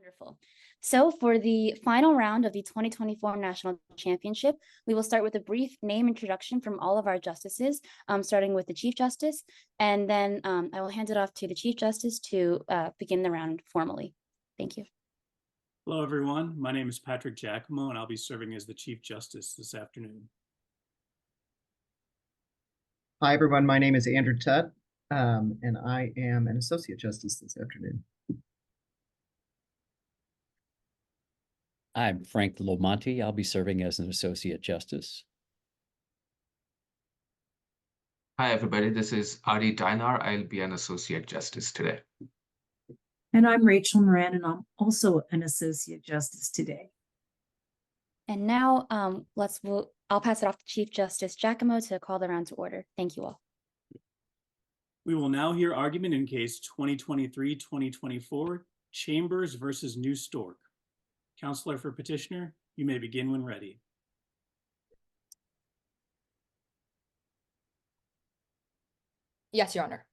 Wonderful. So for the final round of the 2024 National Championship, we will start with a brief name introduction from all of our justices, starting with the Chief Justice, and then I will hand it off to the Chief Justice to begin the round formally. Thank you. Hello, everyone. My name is Patrick Jaicomo, and I'll be serving as the Chief Justice this afternoon. Hi, everyone. My name is Andrew Tutt, and I am an Associate Justice this afternoon. I'm Frank LoMonte. I'll be serving as an Associate Justice. Hi, everybody. This is Dynar. I'll be an Associate Justice today. And I'm Rachel Moran, and I'm also an Associate Justice today. And now I'll pass it off to Chief Justice Jaicomo to call the round to order. Thank you all. We will now hear argument in case 2023-2024, Chambers versus New Stork. Counselor for petitioner, you may begin when ready. Yes, Your Honor.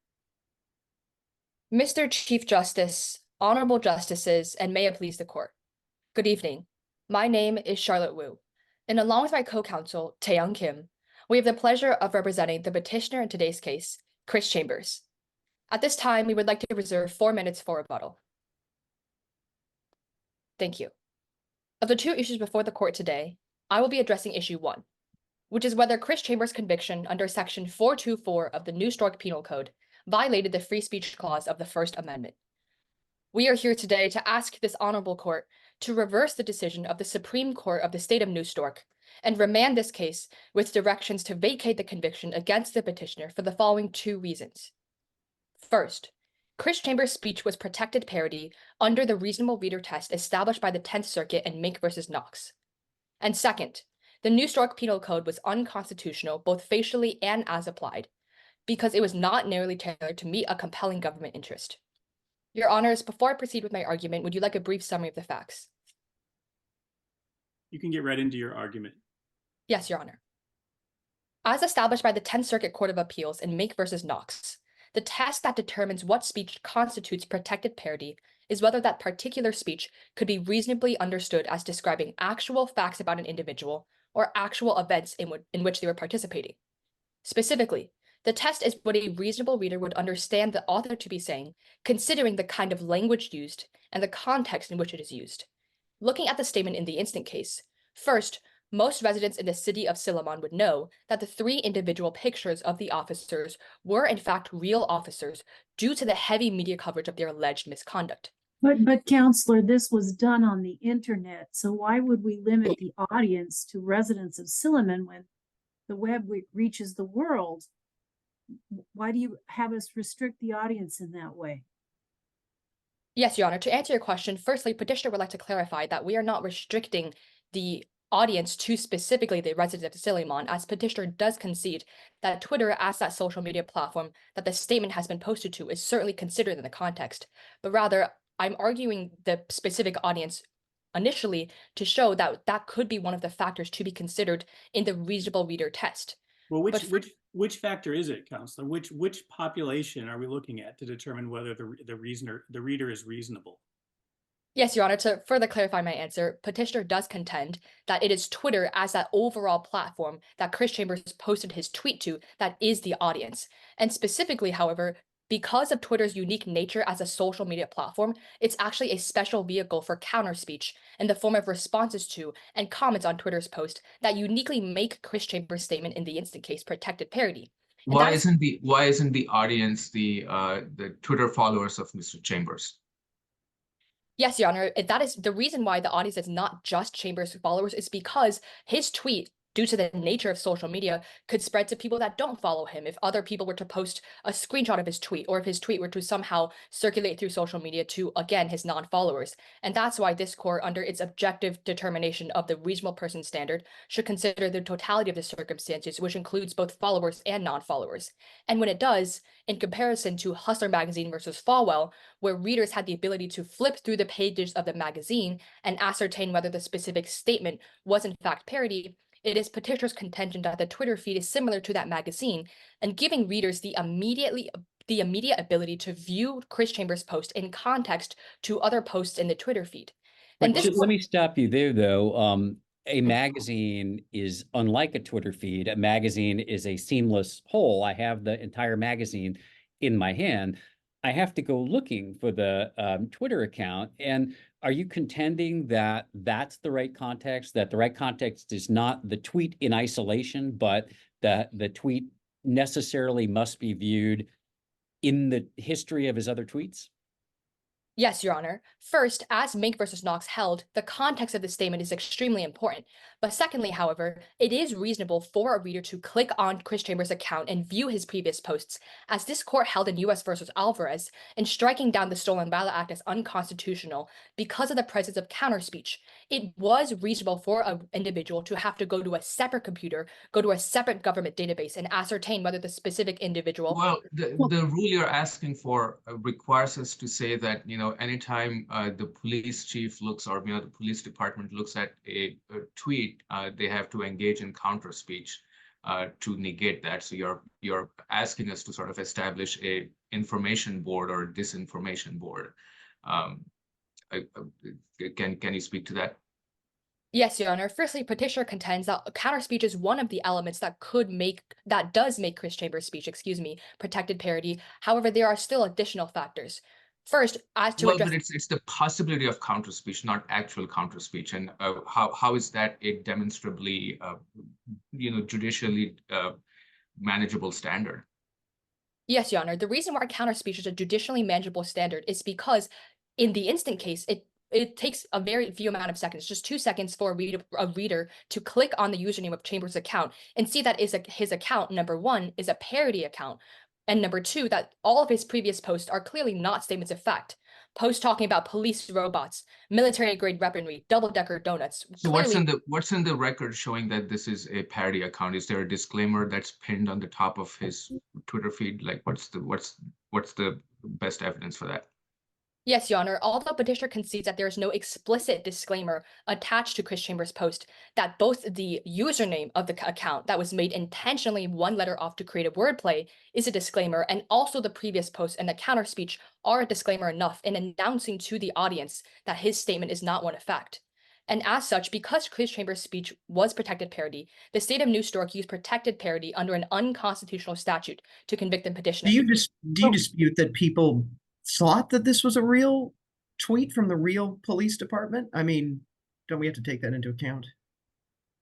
Mr. Chief Justice, honorable justices, and may it please the court. Good evening. My name is Charlotte Wu, and along with my co-counsel, Taeyoung Kim, we have the pleasure of representing the petitioner in today's case, Chris Chambers. At this time, we would like to reserve 4 minutes for rebuttal. Thank you. Of the 2 issues before the court today, I will be addressing issue 1, which is whether Chris Chambers' conviction under section 424 of the New Stork Penal Code violated the free speech clause of the First Amendment. We are here today to ask this honorable court to reverse the decision of the Supreme Court of the state of New Stork and remand this case with directions to vacate the conviction against the petitioner for the following 2 reasons. First, Chris Chambers' speech was protected parody under the reasonable reader test established by the 10th Circuit in Mink v. Knox. And second, the New Stork Penal Code was unconstitutional both facially and as applied because it was not narrowly tailored to meet a compelling government interest. Your Honors, before I proceed with my argument, would you like a brief summary of the facts? You can get right into your argument. Yes, Your Honor. As established by the 10th Circuit Court of Appeals in Mink v. Knox, the test that determines what speech constitutes protected parody is whether that particular speech could be reasonably understood as describing actual facts about an individual or actual events in which they were participating. Specifically, the test is what a reasonable reader would understand the author to be saying, considering the kind of language used and the context in which it is used. Looking at the statement in the instant case, first, most residents in the city of Silliman would know that the 3 individual pictures of the officers were in fact real officers due to the heavy media coverage of their alleged misconduct. But Counselor, this was done on the internet, so why would we limit the audience to residents of Silliman when the web reaches the world? Why do you have us restrict the audience in that way? Yes, Your Honor. To answer your question, firstly, petitioner would like to clarify that we are not restricting the audience to specifically the residents of Silliman, as petitioner does concede that Twitter, as that social media platform that the statement has been posted to, is certainly considered in the context. But rather, I'm arguing the specific audience initially to show that that could be one of the factors to be considered in the reasonable reader test. Well, which factor is it, Counselor? Which population are we looking at to determine whether the reader is reasonable? Yes, Your Honor, to further clarify my answer, petitioner does contend that it is Twitter as that overall platform that Chris Chambers posted his tweet to that is the audience. And specifically, however, because of Twitter's unique nature as a social media platform, it's actually a special vehicle for counter speech in the form of responses to and comments on Twitter's post that uniquely make Chris Chambers' statement in the instant case protected parody. And why isn't the audience the Twitter followers of Mr. Chambers? Yes, Your Honor, that is the reason why the audience is not just Chambers followers is because his tweet, due to the nature of social media, could spread to people that don't follow him. If other people were to post a screenshot of his tweet, or if his tweet were to somehow circulate through social media to, again, his non-followers. And that's why this court, under its objective determination of the reasonable person standard, should consider the totality of the circumstances, which includes both followers and non-followers. And when it does, in comparison to Hustler magazine versus Falwell, where readers had the ability to flip through the pages of the magazine and ascertain whether the specific statement was in fact parody, it is petitioner's contention that the Twitter feed is similar to that magazine and giving readers the the immediate ability to view Chris Chambers' post in context to other posts in the Twitter feed. And But this let me stop you there, though. A magazine is unlike a Twitter feed. A magazine is a seamless whole. I have the entire magazine in my hand. I have to go looking for the Twitter account. And are you contending that that's the right context, that the right context is not the tweet in isolation, but that the tweet necessarily must be viewed in the history of his other tweets? Yes, Your Honor. First, as Mink versus Knox held, the context of the statement is extremely important. But secondly, however, it is reasonable for a reader to click on Chris Chambers' account and view his previous posts, as this court held in U.S. versus Alvarez in striking down the Stolen Ballot Act as unconstitutional because of the presence of counter speech. It was reasonable for an individual to have to go to a separate computer, go to a separate government database, and ascertain whether the specific individual. Well, the rule you're asking for requires us to say that, anytime the police chief looks, or, the police department looks at a tweet, they have to engage in counter speech to negate that. So you're asking us to sort of establish a information board or disinformation board. Can you speak to that? Yes, Your Honor. Firstly, petitioner contends that counter speech is one of the elements that does make Chris Chambers' speech, protected parody. However, there are still additional factors. First, as to address, but it's the possibility of counter speech, not actual counter speech, and how is that a demonstrably, judicially manageable standard? Yes, Your Honor. The reason why counter speech is a judicially manageable standard is because in the instant case, it takes a very few amount of seconds, just 2 seconds for a reader to click on the username of Chambers' account and see that his account, number one, is a parody account, and number two, that all of his previous posts are clearly not statements of fact. Posts talking about police robots, military-grade weaponry, double-decker donuts. So what's in the record showing that this is a parody account? Is there a disclaimer that's pinned on the top of his Twitter feed? Like, what's the best evidence for that? Yes, Your Honor. Although petitioner concedes that there is no explicit disclaimer attached to Chris Chambers' post, that both the username of the account that was made intentionally one letter off to create a wordplay is a disclaimer, and also the previous post and the counter speech are a disclaimer enough in announcing to the audience that his statement is not one of fact. And as such, because Chris Chambers' speech was protected parody, the state of New Stork used protected parody under an unconstitutional statute to convict the petitioner. Do you dispute that people thought that this was a real tweet from the real police department? I mean, don't we have to take that into account?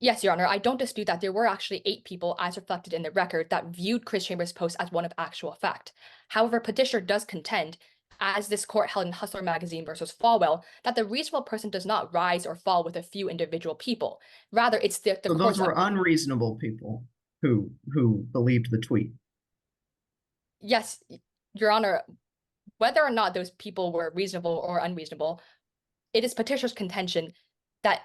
Yes, Your Honor. I don't dispute that there were actually 8 people, as reflected in the record, that viewed Chris Chambers' post as one of actual fact. However, petitioner does contend, as this court held in Hustler Magazine versus Falwell, that the reasonable person does not rise or fall with a few individual people. Rather, it's the So those were unreasonable people who believed the tweet. Yes, Your Honor. Whether or not those people were reasonable or unreasonable, it is petitioner's contention that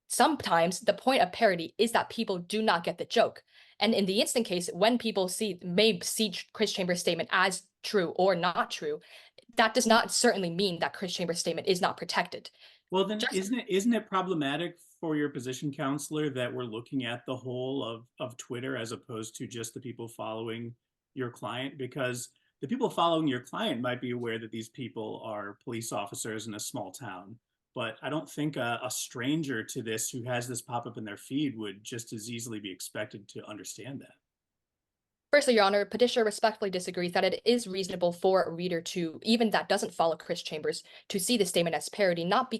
sometimes the point of parody is that people do not get the joke. And in the instant case, when people may see Chris Chambers' statement as true or not true, that does not certainly mean that Chris Chambers' statement is not protected. Well, then isn't it problematic for your position, counselor, that we're looking at the whole of Twitter as opposed to just the people following your client? Because the people following your client might be aware that these people are police officers in a small town, but I don't think a stranger to this who has this pop up in their feed would just as easily be expected to understand that. Firstly, Your Honor, petitioner respectfully disagrees that it is reasonable for a reader to, even that doesn't follow Chris Chambers, to see the statement as parody, not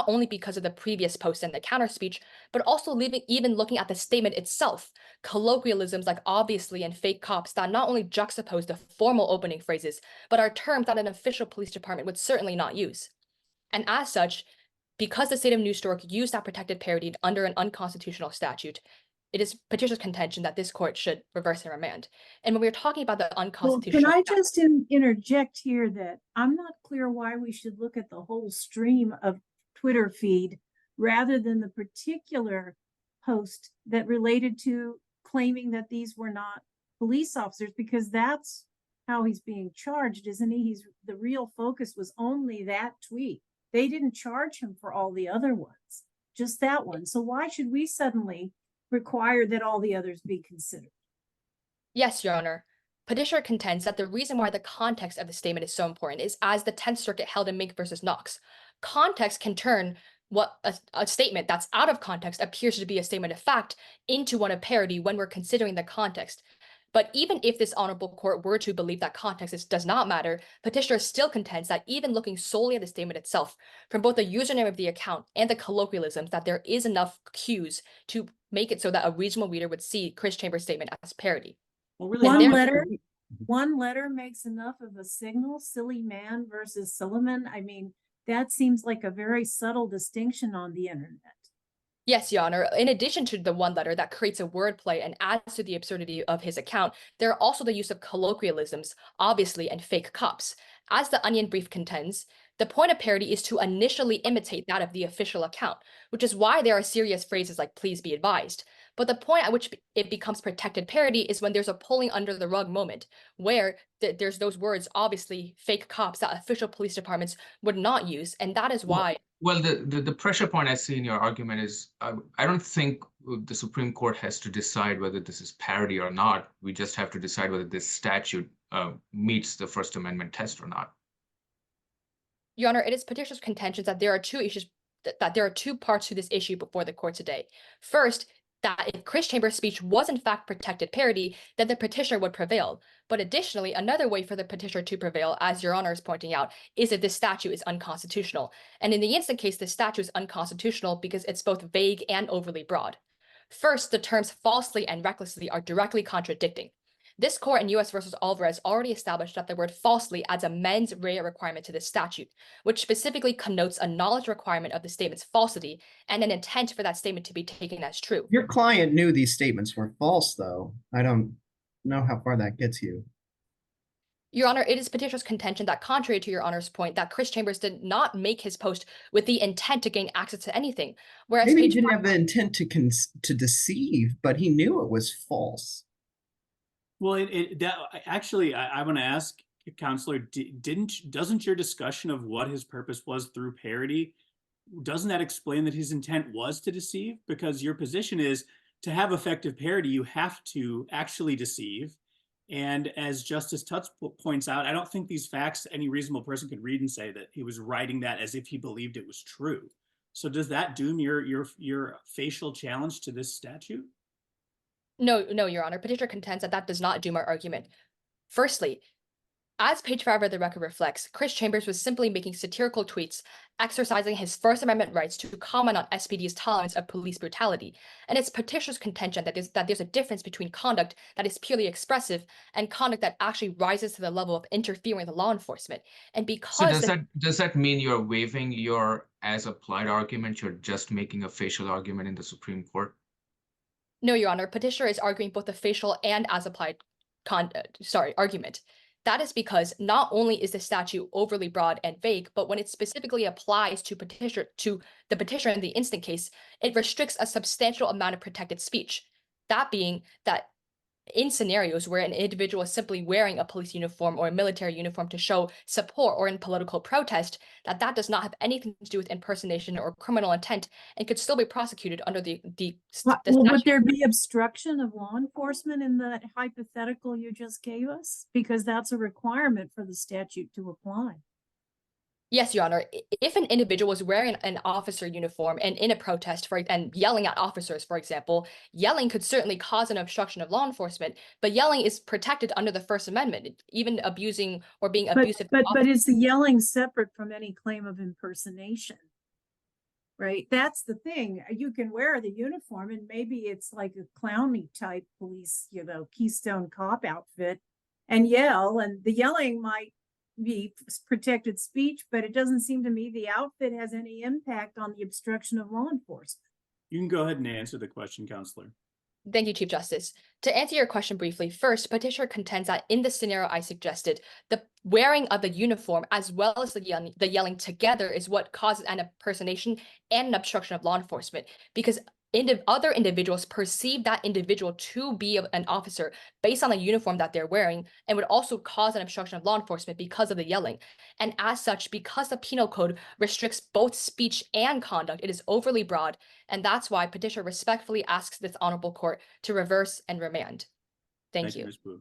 only because of the previous post and the counter speech, but also even looking at the statement itself. Colloquialisms like obviously and fake cops that not only juxtapose the formal opening phrases, but are terms that an official police department would certainly not use. And as such, because the state of New Stork used that protected parody under an unconstitutional statute, it is petitioner's contention that this court should reverse and remand. And when we're talking about the unconstitutional... Well, can I just interject here that I'm not clear why we should look at the whole stream of Twitter feed rather than the particular post that related to claiming that these were not police officers, because that's how he's being charged, isn't he? The real focus was only that tweet. They didn't charge him for all the other ones, just that one. So why should we suddenly require that all the others be considered? Yes, Your Honor. petitioner contends that the reason why the context of the statement is so important is, as the 10th Circuit held in Mink versus Knox, context can turn what a statement that's out of context appears to be a statement of fact into one of parody when we're considering the context. But even if this honorable court were to believe that does not matter, petitioner still contends that even looking solely at the statement itself, from both the username of the account and the colloquialisms, that there is enough cues to make it so that a reasonable reader would see Chris Chambers' statement as parody. Well, really, One letter makes enough of a signal. Silly man versus Silliman. I mean, that seems like a very subtle distinction on the internet. Yes, Your Honor. In addition to the one letter that creates a wordplay and adds to the absurdity of his account, there are also the use of colloquialisms, obviously, and fake cops. As the Onion brief contends, the point of parody is to initially imitate that of the official account, which is why there are serious phrases like "please be advised." But the point at which it becomes protected parody is when there's a pulling under the rug moment, where there's those words, obviously fake cops, that official police departments would not use, and that is why. Well, the pressure point I see in your argument is I don't think the Supreme Court has to decide whether this is parody or not. We just have to decide whether this statute meets the First Amendment test or not. Your Honor, it is petitioner's contention that there are two issues, that there are two parts to this issue before the court today. First, that if Chris Chambers' speech was in fact protected parody, then the petitioner would prevail. But additionally, another way for the petitioner to prevail, as Your Honor is pointing out, is that this statute is unconstitutional. And in the instant case, the statute is unconstitutional because it's both vague and overly broad. First, the terms falsely and recklessly are directly contradicting. This court in U.S. versus Alvarez already established that the word falsely adds a mens rea requirement to this statute, which specifically connotes a knowledge requirement of the statement's falsity and an intent for that statement to be taken as true. Your client knew these statements were false, though. I don't know how far that gets you. Your Honor, it is petitioner's contention that, contrary to Your Honor's point, that Chris Chambers did not make his post with the intent to gain access to anything. Whereas maybe he didn't have the intent to deceive, but he knew it was false. Well, I want to ask, Counselor, doesn't your discussion of what his purpose was through parody, doesn't that explain that his intent was to deceive? Because your position is, to have effective parody, you have to actually deceive. And as Justice Tutt points out, I don't think these facts any reasonable person could read and say that he was writing that as if he believed it was true. So does that doom your facial challenge to this statute? No, Your Honor. Petitioner contends that does not doom our argument. Firstly, as page 5 of the record reflects, Chris Chambers was simply making satirical tweets, exercising his First Amendment rights to comment on SPD's tolerance of police brutality. And it's petitioner's contention that there's a difference between conduct that is purely expressive and conduct that actually rises to the level of interfering with law enforcement. And because does that mean you're waiving your as applied argument? You're just making a facial argument in the Supreme Court? No, Your Honor. Petitioner is arguing both the facial and as applied argument. That is because not only is the statute overly broad and vague, but when it specifically applies to the petitioner in the instant case, it restricts a substantial amount of protected speech. That being that in scenarios where an individual is simply wearing a police uniform or a military uniform to show support or in political protest, that does not have anything to do with impersonation or criminal intent and could still be prosecuted under the would there be obstruction of law enforcement in the hypothetical you just gave us? Because that's a requirement for the statute to apply. Yes, Your Honor. If an individual was wearing an officer uniform and in a protest and yelling at officers, for example, yelling could certainly cause an obstruction of law enforcement, but yelling is protected under the First Amendment, even abusing or being abusive. But is the yelling separate from any claim of impersonation? Right? That's the thing. You can wear the uniform and maybe it's like a clowny type police, Keystone Cop outfit and yell, and the yelling might be protected speech, but it doesn't seem to me the outfit has any impact on the obstruction of law enforcement. You can go ahead and answer the question, Counselor. Thank you, Chief Justice. To answer your question briefly, first, petitioner contends that in the scenario I suggested, the wearing of the uniform as well as the yelling together is what causes an impersonation and an obstruction of law enforcement, because other individuals perceive that individual to be an officer based on the uniform that they're wearing, and would also cause an obstruction of law enforcement because of the yelling. And as such, because the penal code restricts both speech and conduct, it is overly broad, and that's why petitioner respectfully asks this honorable court to reverse and remand. Thank you. Ms. Wu.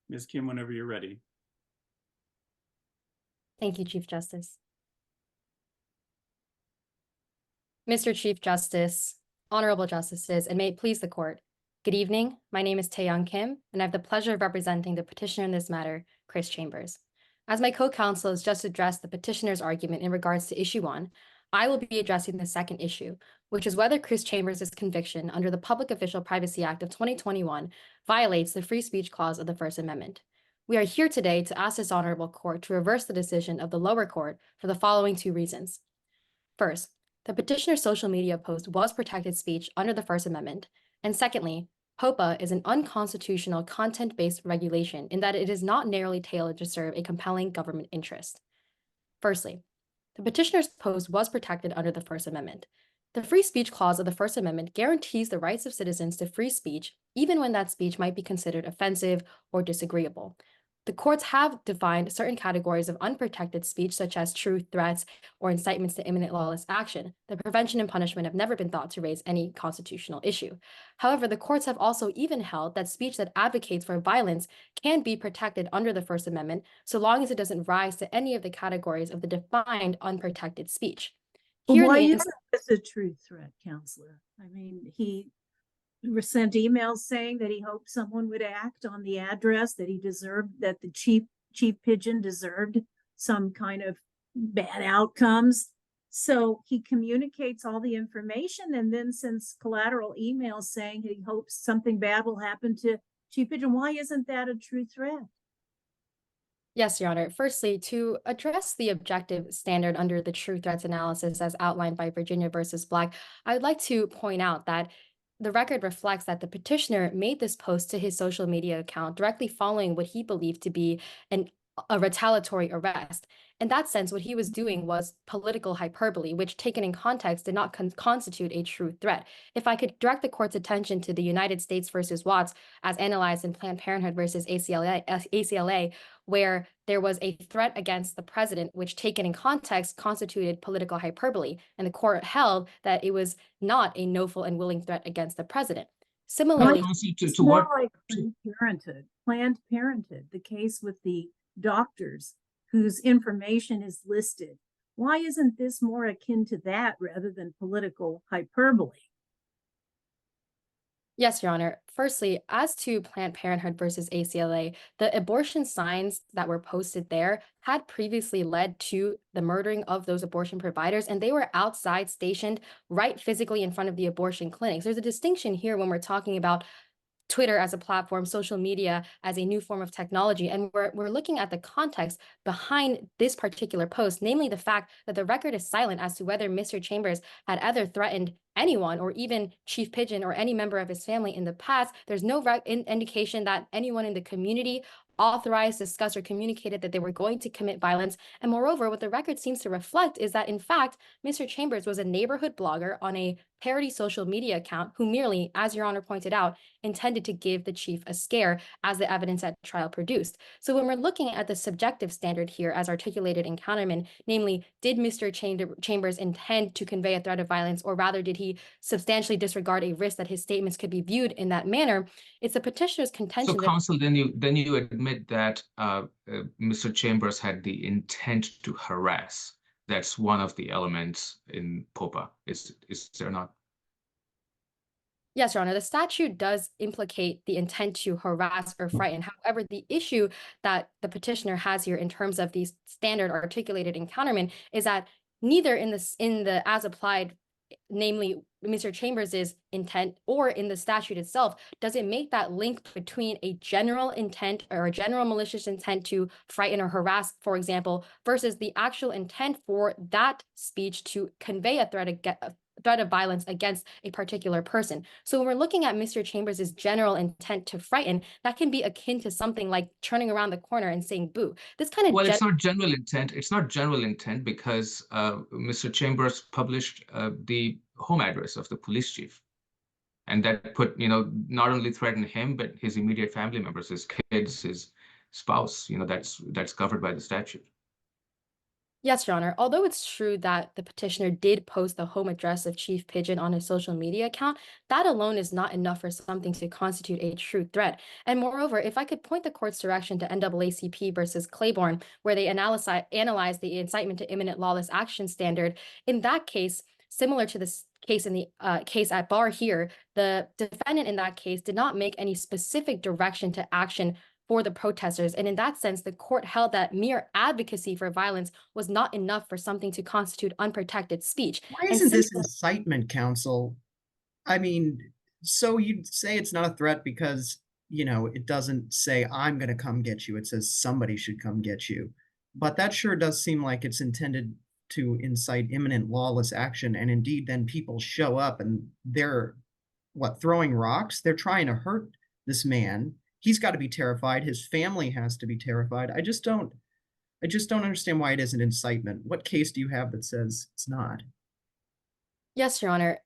Ms. Kim, whenever you're ready. Thank you, Chief Justice. Mr. Chief Justice, honorable justices, and may it please the court. Good evening. My name is Taeyoung Kim, and I have the pleasure of representing the petitioner in this matter, Chris Chambers. As my co-counsel has just addressed the petitioner's argument in regards to issue 1, I will be addressing the second issue, which is whether Chris Chambers' conviction under the Public Official Privacy Act of 2021 violates the free speech clause of the First Amendment. We are here today to ask this honorable court to reverse the decision of the lower court for the following 2 reasons. First, the petitioner's social media post was protected speech under the First Amendment. And secondly, POPA is an unconstitutional content-based regulation in that it is not narrowly tailored to serve a compelling government interest. Firstly, the petitioner's post was protected under the First Amendment. The free speech clause of the First Amendment guarantees the rights of citizens to free speech, even when that speech might be considered offensive or disagreeable. The courts have defined certain categories of unprotected speech, such as true threats or incitements to imminent lawless action. The prevention and punishment have never been thought to raise any constitutional issue. However, the courts have also even held that speech that advocates for violence can be protected under the First Amendment, so long as it doesn't rise to any of the categories of the defined unprotected speech. Here why is this a true threat, counselor? I mean, he sent emails saying that he hoped someone would act on the address, that he deserved, that the chief pigeon deserved some kind of bad outcomes. So he communicates all the information and then sends collateral emails saying he hopes something bad will happen to Chief Pigeon. Why isn't that a true threat? Yes, Your Honor. Firstly, to address the objective standard under the true threats analysis as outlined by Virginia versus Black, I would like to point out that the record reflects that the petitioner made this post to his social media account directly following what he believed to be a retaliatory arrest. In that sense, what he was doing was political hyperbole, which taken in context did not constitute a true threat. If I could direct the court's attention to the United States versus Watts as analyzed in Planned Parenthood versus ACLA, where there was a threat against the president, which taken in context constituted political hyperbole. And the court held that it was not a knowful and willing threat against the president. Similarly, to what? Like Planned Parenthood, the case with the doctors whose information is listed. Why isn't this more akin to that rather than political hyperbole? Yes, Your Honor. Firstly, as to Planned Parenthood versus ACLA, the abortion signs that were posted there had previously led to the murdering of those abortion providers, and they were outside stationed right physically in front of the abortion clinics. There's a distinction here when we're talking about Twitter as a platform, social media as a new form of technology. And we're looking at the context behind this particular post, namely the fact that the record is silent as to whether Mr. Chambers had ever threatened anyone or even Chief Pigeon or any member of his family in the past. There's no indication that anyone in the community authorized, discussed, or communicated that they were going to commit violence. And moreover, what the record seems to reflect is that, in fact, Mr. Chambers was a neighborhood blogger on a parody social media account who merely, as Your Honor pointed out, intended to give the chief a scare, as the evidence at trial produced. So when we're looking at the subjective standard here as articulated in Counterman, namely, did Mr. Chambers intend to convey a threat of violence, or rather did he substantially disregard a risk that his statements could be viewed in that manner? It's the petitioner's contention. So, counsel, then you admit that Mr. Chambers had the intent to harass. That's one of the elements in POPA. Is there not? Yes, Your Honor, the statute does implicate the intent to harass or frighten. However, the issue that the petitioner has here in terms of the standard articulated in Counterman is that neither in the as applied, namely Mr. Chambers's intent, or in the statute itself, does it make that link between a general intent or a general malicious intent to frighten or harass, for example, versus the actual intent for that speech to convey a threat of violence against a particular person. So when we're looking at Mr. Chambers's general intent to frighten, that can be akin to something like turning around the corner and saying boo. This kind of it's not general intent. It's not general intent because Mr. Chambers published the home address of the police chief, and that put, not only threatened him but his immediate family members, his kids, his spouse. That's covered by the statute. Yes, Your Honor. Although it's true that the petitioner did post the home address of Chief Pigeon on his social media account, that alone is not enough for something to constitute a true threat. And moreover, if I could point the court's direction to NAACP versus Claiborne, where they analyze the incitement to imminent lawless action standard, in that case, similar to this case in the case at bar here, the defendant in that case did not make any specific direction to action for the protesters. And in that sense, the court held that mere advocacy for violence was not enough for something to constitute unprotected speech. Why And isn't this incitement, counsel? I mean, so you'd say it's not a threat because, you know, it doesn't say, I'm going to come get you. It says somebody should come get you. But that sure does seem like it's intended to incite imminent lawless action. And indeed, then people show up and they're, what, throwing rocks? They're trying to hurt this man. He's got to be terrified. His family has to be terrified. I just don't understand why it isn't incitement. What case do you have that says it's not? yes, Your Honor.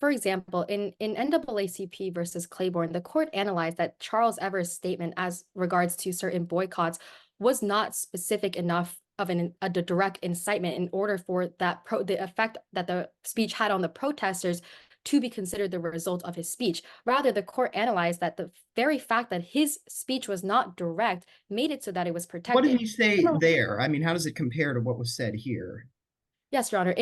For example, in NAACP versus Claiborne, the court analyzed that Charles Evers' statement as regards to certain boycotts was not specific enough of a direct incitement in order for that the effect that the speech had on the protesters to be considered the result of his speech. Rather, the court analyzed that the very fact that his speech was not direct made it so that it was protected. What did he say there? I mean, how does it compare to what was said here? Yes, Your Honor.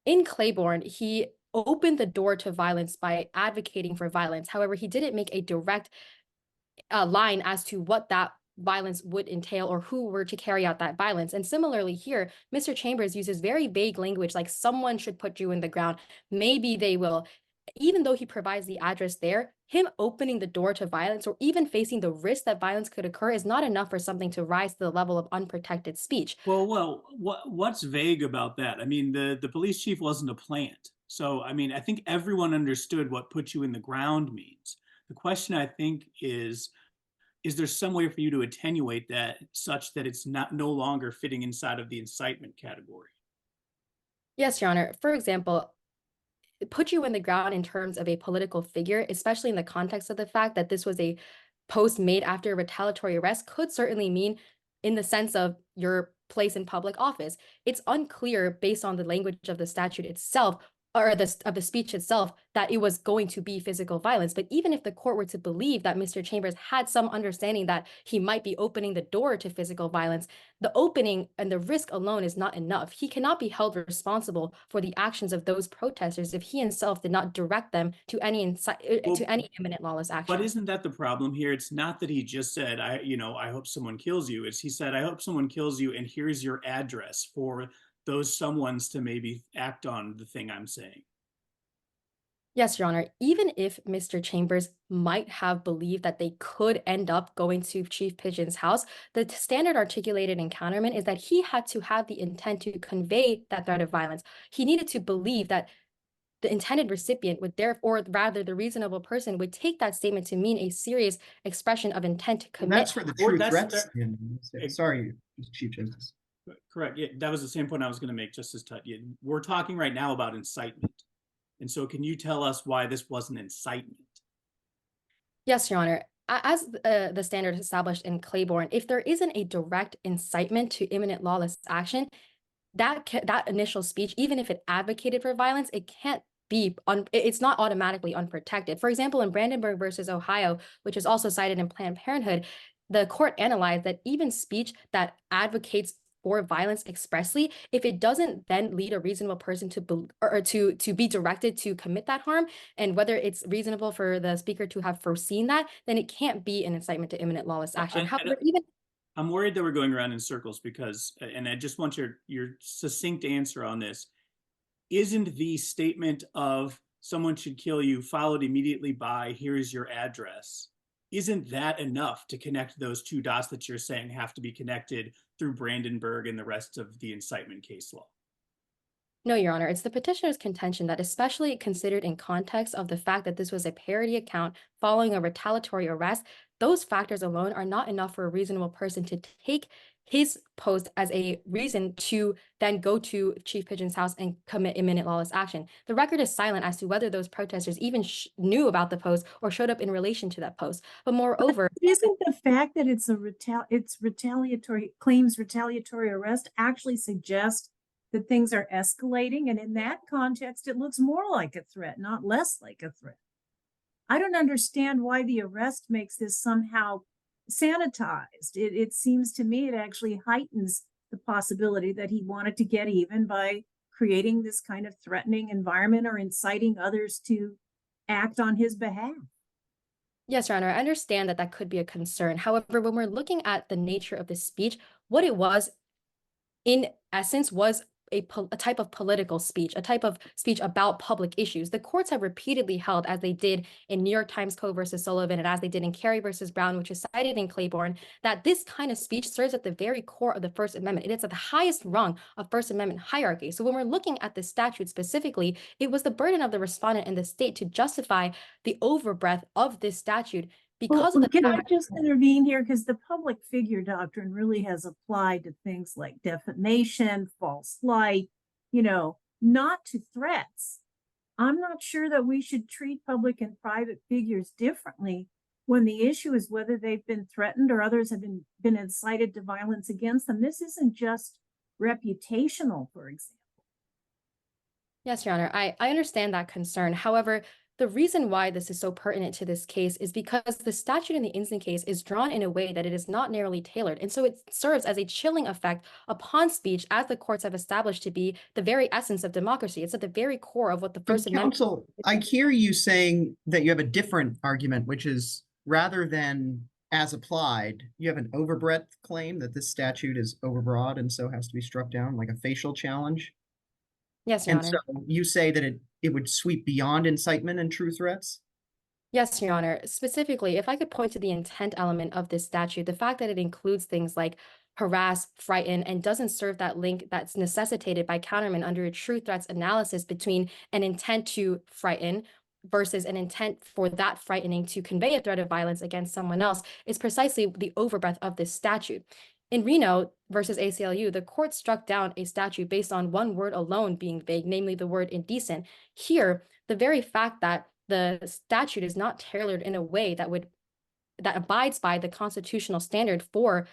In Claiborne, he opened the door to violence by advocating for violence. However, he didn't make a direct line as to what that violence would entail or who were to carry out that violence. And similarly here, Mr. Chambers uses very vague language like someone should put you in the ground. Maybe they will. Even though he provides the address there, him opening the door to violence or even facing the risk that violence could occur is not enough for something to rise to the level of unprotected speech. Well, what's vague about that? I mean, the police chief wasn't a plant. So, I mean, I think everyone understood what put you in the ground means. The question, I think, is there some way for you to attenuate that such that it's no longer fitting inside of the incitement category? Yes, Your Honor. For example, put you in the ground in terms of a political figure, especially in the context of the fact that this was a post made after a retaliatory arrest, could certainly mean in the sense of your place in public office. It's unclear based on the language of the statute itself or of the speech itself that it was going to be physical violence. But even if the court were to believe that Mr. Chambers had some understanding that he might be opening the door to physical violence, the opening and the risk alone is not enough. He cannot be held responsible for the actions of those protesters if he himself did not direct them to any imminent lawless action. But isn't that the problem here? It's not that he just said, I hope someone kills you. It's he said, I hope someone kills you, and here's your address for those someones to maybe act on the thing I'm saying. Yes, Your Honor. Even if Mr. Chambers might have believed that they could end up going to Chief Pigeon's house, the standard articulated in counterment is that he had to have the intent to convey that threat of violence. He needed to believe that the intended recipient would therefore, or rather the reasonable person would take that statement to mean a serious expression of intent to commit. That's for the true threats. Sorry, Chief Justice. Correct. Yeah, that was the same point I was going to make, Justice Tutt. Yeah, we're talking right now about incitement. And so can you tell us why this wasn't incitement? Yes, Your Honor. As the standard established in Claiborne, if there isn't a direct incitement to imminent lawless action, that initial speech, even if it advocated for violence, it can't be it's not automatically unprotected. For example, in Brandenburg versus Ohio, which is also cited in Planned Parenthood, the court analyzed that even speech that advocates for violence expressly, if it doesn't then lead a reasonable person to be directed to commit that harm, and whether it's reasonable for the speaker to have foreseen that, then it can't be an incitement to imminent lawless action. However, I'm worried that we're going around in circles because, and I just want your succinct answer on this. Isn't the statement of someone should kill you followed immediately by here's your address, isn't that enough to connect those two dots that you're saying have to be connected through Brandenburg and the rest of the incitement case law? No, Your Honor. It's the petitioner's contention that, especially considered in context of the fact that this was a parody account following a retaliatory arrest, those factors alone are not enough for a reasonable person to take his post as a reason to then go to Chief Pigeon's house and commit imminent lawless action. The record is silent as to whether those protesters even knew about the post or showed up in relation to that post. But moreover, isn't the fact that it's retaliatory arrest actually suggest that things are escalating? And in that context, it looks more like a threat, not less like a threat. I don't understand why the arrest makes this somehow sanitized. It seems to me it actually heightens the possibility that he wanted to get even by creating this kind of threatening environment or inciting others to act on his behalf. yes, Your Honor, I understand that that could be a concern. However, when we're looking at the nature of the speech, what it was, in essence, was a type of political speech, a type of speech about public issues. The courts have repeatedly held, as they did in New York Times Co. versus Sullivan, and as they did in Carey versus Brown, which is cited in Claiborne, that this kind of speech serves at the very core of the First Amendment. It is at the highest rung of First Amendment hierarchy. So when we're looking at the statute specifically, it was the burden of the respondent and the state to justify the overbreadth of this statute because of the— Can I just intervene here? Because the public figure doctrine really has applied to things like defamation, false light, not to threats. I'm not sure that we should treat public and private figures differently when the issue is whether they've been threatened or others have been incited to violence against them. This isn't just reputational, for example. Yes, Your Honor, I understand that concern. However, the reason why this is so pertinent to this case is because the statute in the instant case is drawn in a way that it is not narrowly tailored. And so it serves as a chilling effect upon speech, as the courts have established to be the very essence of democracy. It's at the very core of what the First Amendment— Counsel, I hear you saying that you have a different argument, which is rather than as applied, you have an overbreadth claim that this statute is overbroad and so has to be struck down, like a facial challenge. Yes, Your And Honor. so you say that it would sweep beyond incitement and true threats? Yes, Your Honor. Specifically, if I could point to the intent element of this statute, the fact that it includes things like harass, frighten, and doesn't serve that link that's necessitated by Counterman under a true threats analysis between an intent to frighten versus an intent for that frightening to convey a threat of violence against someone else is precisely the overbreadth of this statute. In Reno versus ACLU, the court struck down a statute based on one word alone being vague, namely the word indecent. Here, the very fact that the statute is not tailored in a way that abides by the constitutional standard for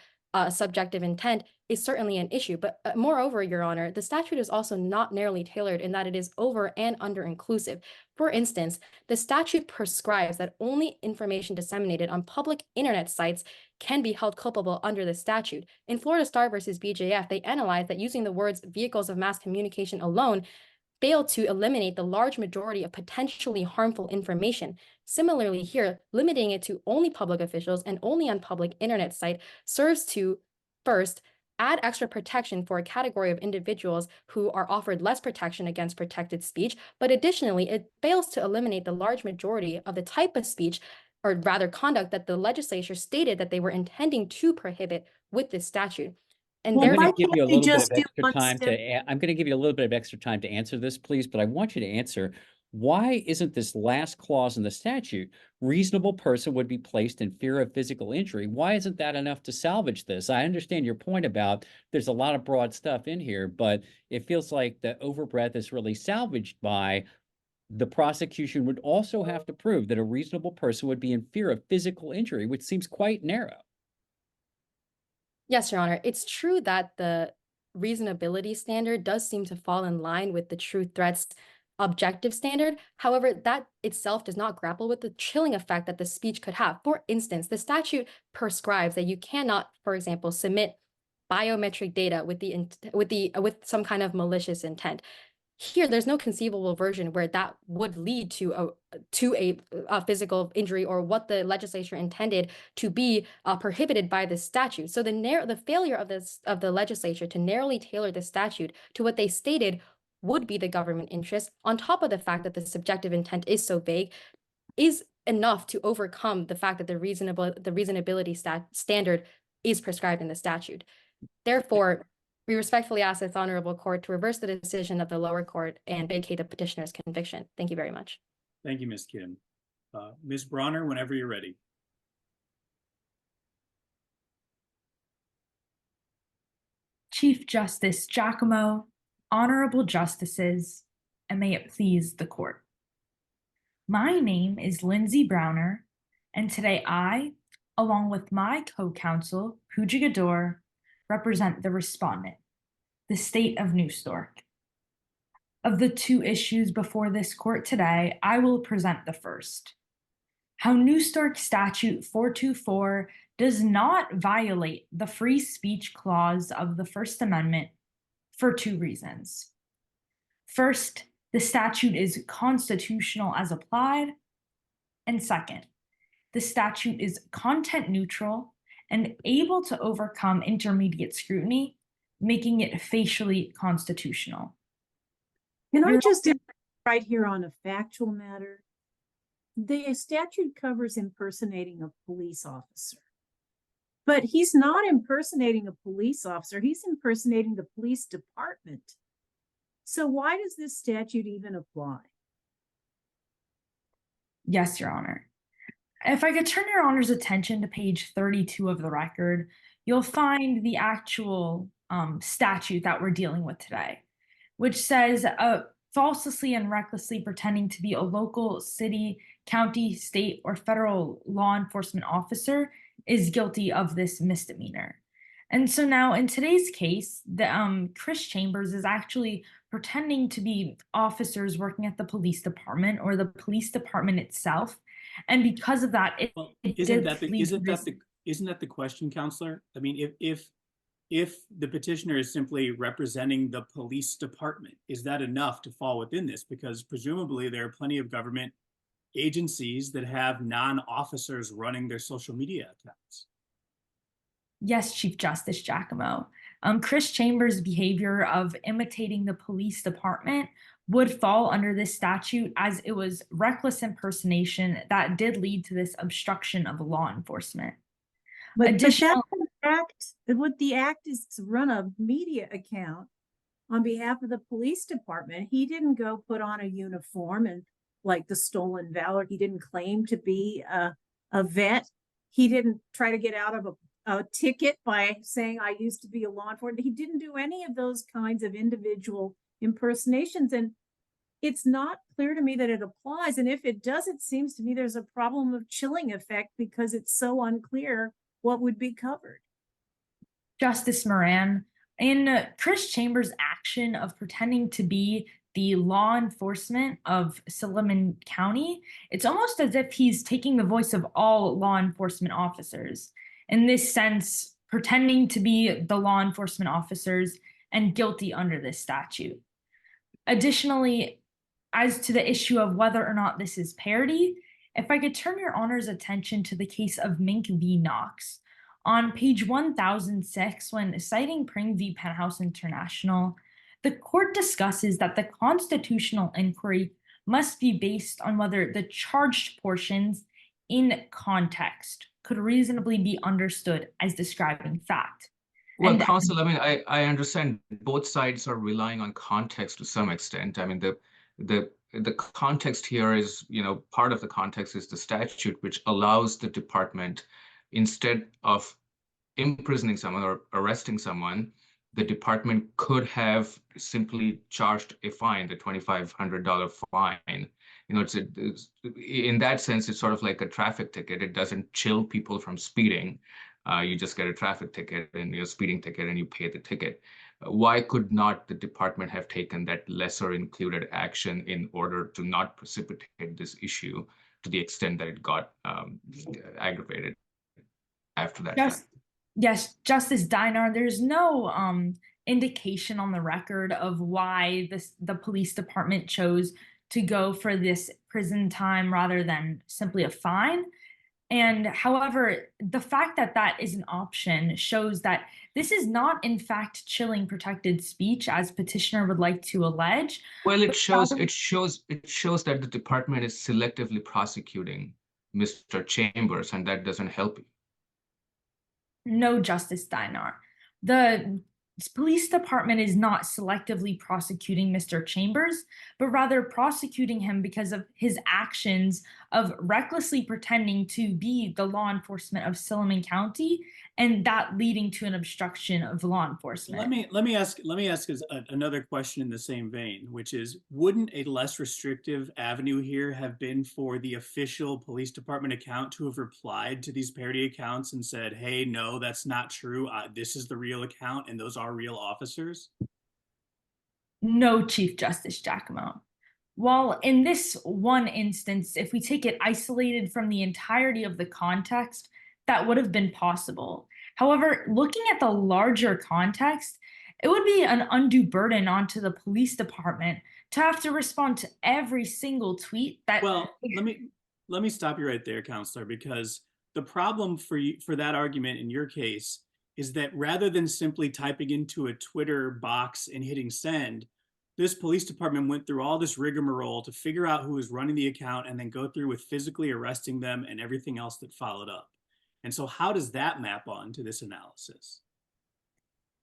subjective intent is certainly an issue. But moreover, Your Honor, the statute is also not narrowly tailored in that it is over and under inclusive. For instance, the statute prescribes that only information disseminated on public internet sites can be held culpable under the statute. In Florida Star versus BJF, they analyzed that using the words vehicles of mass communication alone failed to eliminate the large majority of potentially harmful information. Similarly here, limiting it to only public officials and only on public internet site serves to, first, add extra protection for a category of individuals who are offered less protection against protected speech, but additionally, it fails to eliminate the large majority of the type of speech, or rather conduct, that the legislature stated that they were intending to prohibit with this statute. And Well, I'm therefore— going to give you a we little bit just of do extra one time step- I'm going to give you a little bit of extra time to answer this, please, but I want you to answer, why isn't this last clause in the statute, reasonable person would be placed in fear of physical injury? Why isn't that enough to salvage this? I understand your point about there's a lot of broad stuff in here, but it feels like the overbreadth is really salvaged by the prosecution would also have to prove that a reasonable person would be in fear of physical injury, which seems quite narrow. Yes, Your Honor. It's true that the reasonability standard does seem to fall in line with the true threats objective standard. However, that itself does not grapple with the chilling effect that the speech could have. For instance, the statute prescribes that you cannot, for example, submit biometric data with some kind of malicious intent. Here, there's no conceivable version where that would lead to a physical injury or what the legislature intended to be prohibited by the statute. So the failure of the legislature to narrowly tailor the statute to what they stated would be the government interest, on top of the fact that the subjective intent is so vague, is enough to overcome the fact that the reasonability standard is prescribed in the statute. Therefore, we respectfully ask this honorable court to reverse the decision of the lower court and vacate the petitioner's conviction. Thank you very much. Thank you, Ms. Kim. Ms. Brauner, whenever you're ready. Chief Justice Jaicomo, honorable justices, and may it please the court. My name is Lindsay Brauner, and today I, along with my co-counsel, Pooja Gudoor, represent the respondent, the state of New Stork. Of the two issues before this court today, I will present the first. How New Stork Statute 424 does not violate the free speech clause of the First Amendment for two reasons. First, the statute is constitutional as applied. And second, the statute is content neutral and able to overcome intermediate scrutiny, making it facially constitutional. Can I just right here on a factual matter? The statute covers impersonating a police officer. But he's not impersonating a police officer, he's impersonating the police department. So why does this statute even apply? Yes, Your Honor. If I could turn Your Honor's attention to page 32 of the record, you'll find the actual statute that we're dealing with today, which says falsely and recklessly pretending to be a local, city, county, state, or federal law enforcement officer is guilty of this misdemeanor. And so now in today's case, the Chris Chambers is actually pretending to be officers working at the police department or the police department itself. And because of that, isn't that the question, Counselor? I mean, if the petitioner is simply representing the police department, is that enough to fall within this? Because presumably there are plenty of government agencies that have non-officers running their social media accounts. Yes, Chief Justice Jaicomo. Chris Chambers' behavior of imitating the police department would fall under this statute, as it was reckless impersonation that did lead to this obstruction of law enforcement. But that's an act. What the act is to run a media account on behalf of the police department. He didn't go put on a uniform and like the stolen valor. He didn't claim to be a vet. He didn't try to get out of a ticket by saying, I used to be a law enforcement. He didn't do any of those kinds of individual impersonations. And it's not clear to me that it applies. And if it does, it seems to me there's a problem of chilling effect because it's so unclear what would be covered. Justice Moran, in Chris Chambers' action of pretending to be the law enforcement of Sullivan County, it's almost as if he's taking the voice of all law enforcement officers. In this sense, pretending to be the law enforcement officers and guilty under this statute. Additionally, as to the issue of whether or not this is parody, if I could turn Your Honor's attention to the case of Mink v. Knox. On page 1006, when citing Pring v. Penthouse International, the court discusses that the constitutional inquiry must be based on whether the charged portions in context could reasonably be understood as describing fact. Well, Counsel, I mean, I understand both sides are relying on context to some extent. I mean, the context here is, part of the context is the statute, which allows the department, instead of imprisoning someone or arresting someone, the department could have simply charged a fine, the $2,500 fine. In that sense, it's sort of like a traffic ticket. It doesn't chill people from speeding. You just get a traffic ticket and your speeding ticket and you pay the ticket. Why could not the department have taken that lesser included action in order to not precipitate this issue to the extent that it got aggravated after that? Yes, Justice Dynar, there's no indication on the record of why the police department chose to go for this prison time rather than simply a fine. And however, the fact that that is an option shows that this is not, in fact, chilling protected speech, as petitioner would like to allege. Well, it shows that the department is selectively prosecuting Mr. Chambers, and that doesn't help you. No, Justice Dynar. The police department is not selectively prosecuting Mr. Chambers, but rather prosecuting him because of his actions of recklessly pretending to be the law enforcement of Silliman County, and that leading to an obstruction of law enforcement. Let me ask another question in the same vein, which is, wouldn't a less restrictive avenue here have been for the official police department account to have replied to these parody accounts and said, hey, no, that's not true. This is the real account and those are real officers? No, Chief Justice Jaicomo. While in this one instance, if we take it isolated from the entirety of the context, that would have been possible. However, looking at the larger context, it would be an undue burden onto the police department to have to respond to every single tweet that— Well, let me stop you right there, Counselor, because the problem for you, for that argument in your case, is that rather than simply typing into a Twitter box and hitting send, this police department went through all this rigmarole to figure out who was running the account and then go through with physically arresting them and everything else that followed up. And so how does that map on to this analysis?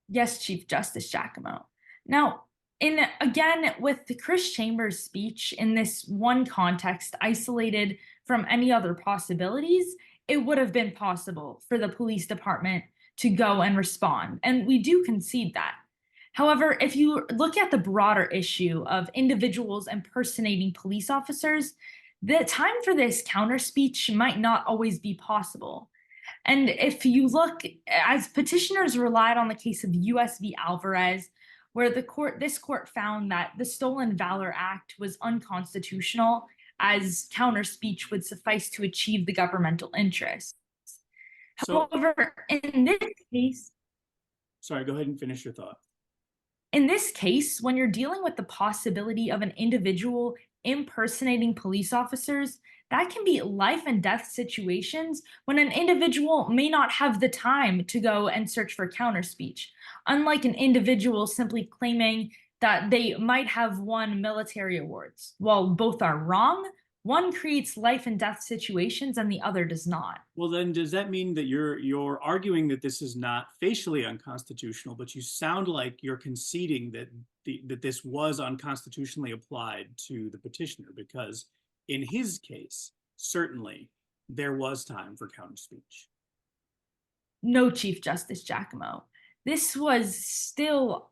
Yes, Chief Justice Jaicomo. Now, again, with the Chris Chambers speech in this one context, isolated from any other possibilities, it would have been possible for the police department to go and respond. And we do concede that. However, if you look at the broader issue of individuals impersonating police officers, the time for this counter speech might not always be possible. And if you look, as petitioners relied on the case of US v. Alvarez, where this court found that the Stolen Valor Act was unconstitutional, as counter speech would suffice to achieve the governmental interest. However, in this case— Sorry, go ahead and finish your thought. In this case, when you're dealing with the possibility of an individual impersonating police officers, that can be life and death situations when an individual may not have the time to go and search for counter speech. Unlike an individual simply claiming that they might have won military awards. While both are wrong, one creates life and death situations and the other does not. Well, then does that mean that you're arguing that this is not facially unconstitutional, but you sound like you're conceding that that this was unconstitutionally applied to the petitioner? Because in his case, certainly there was time for counter speech. No, Chief Justice Jaicomo. This was still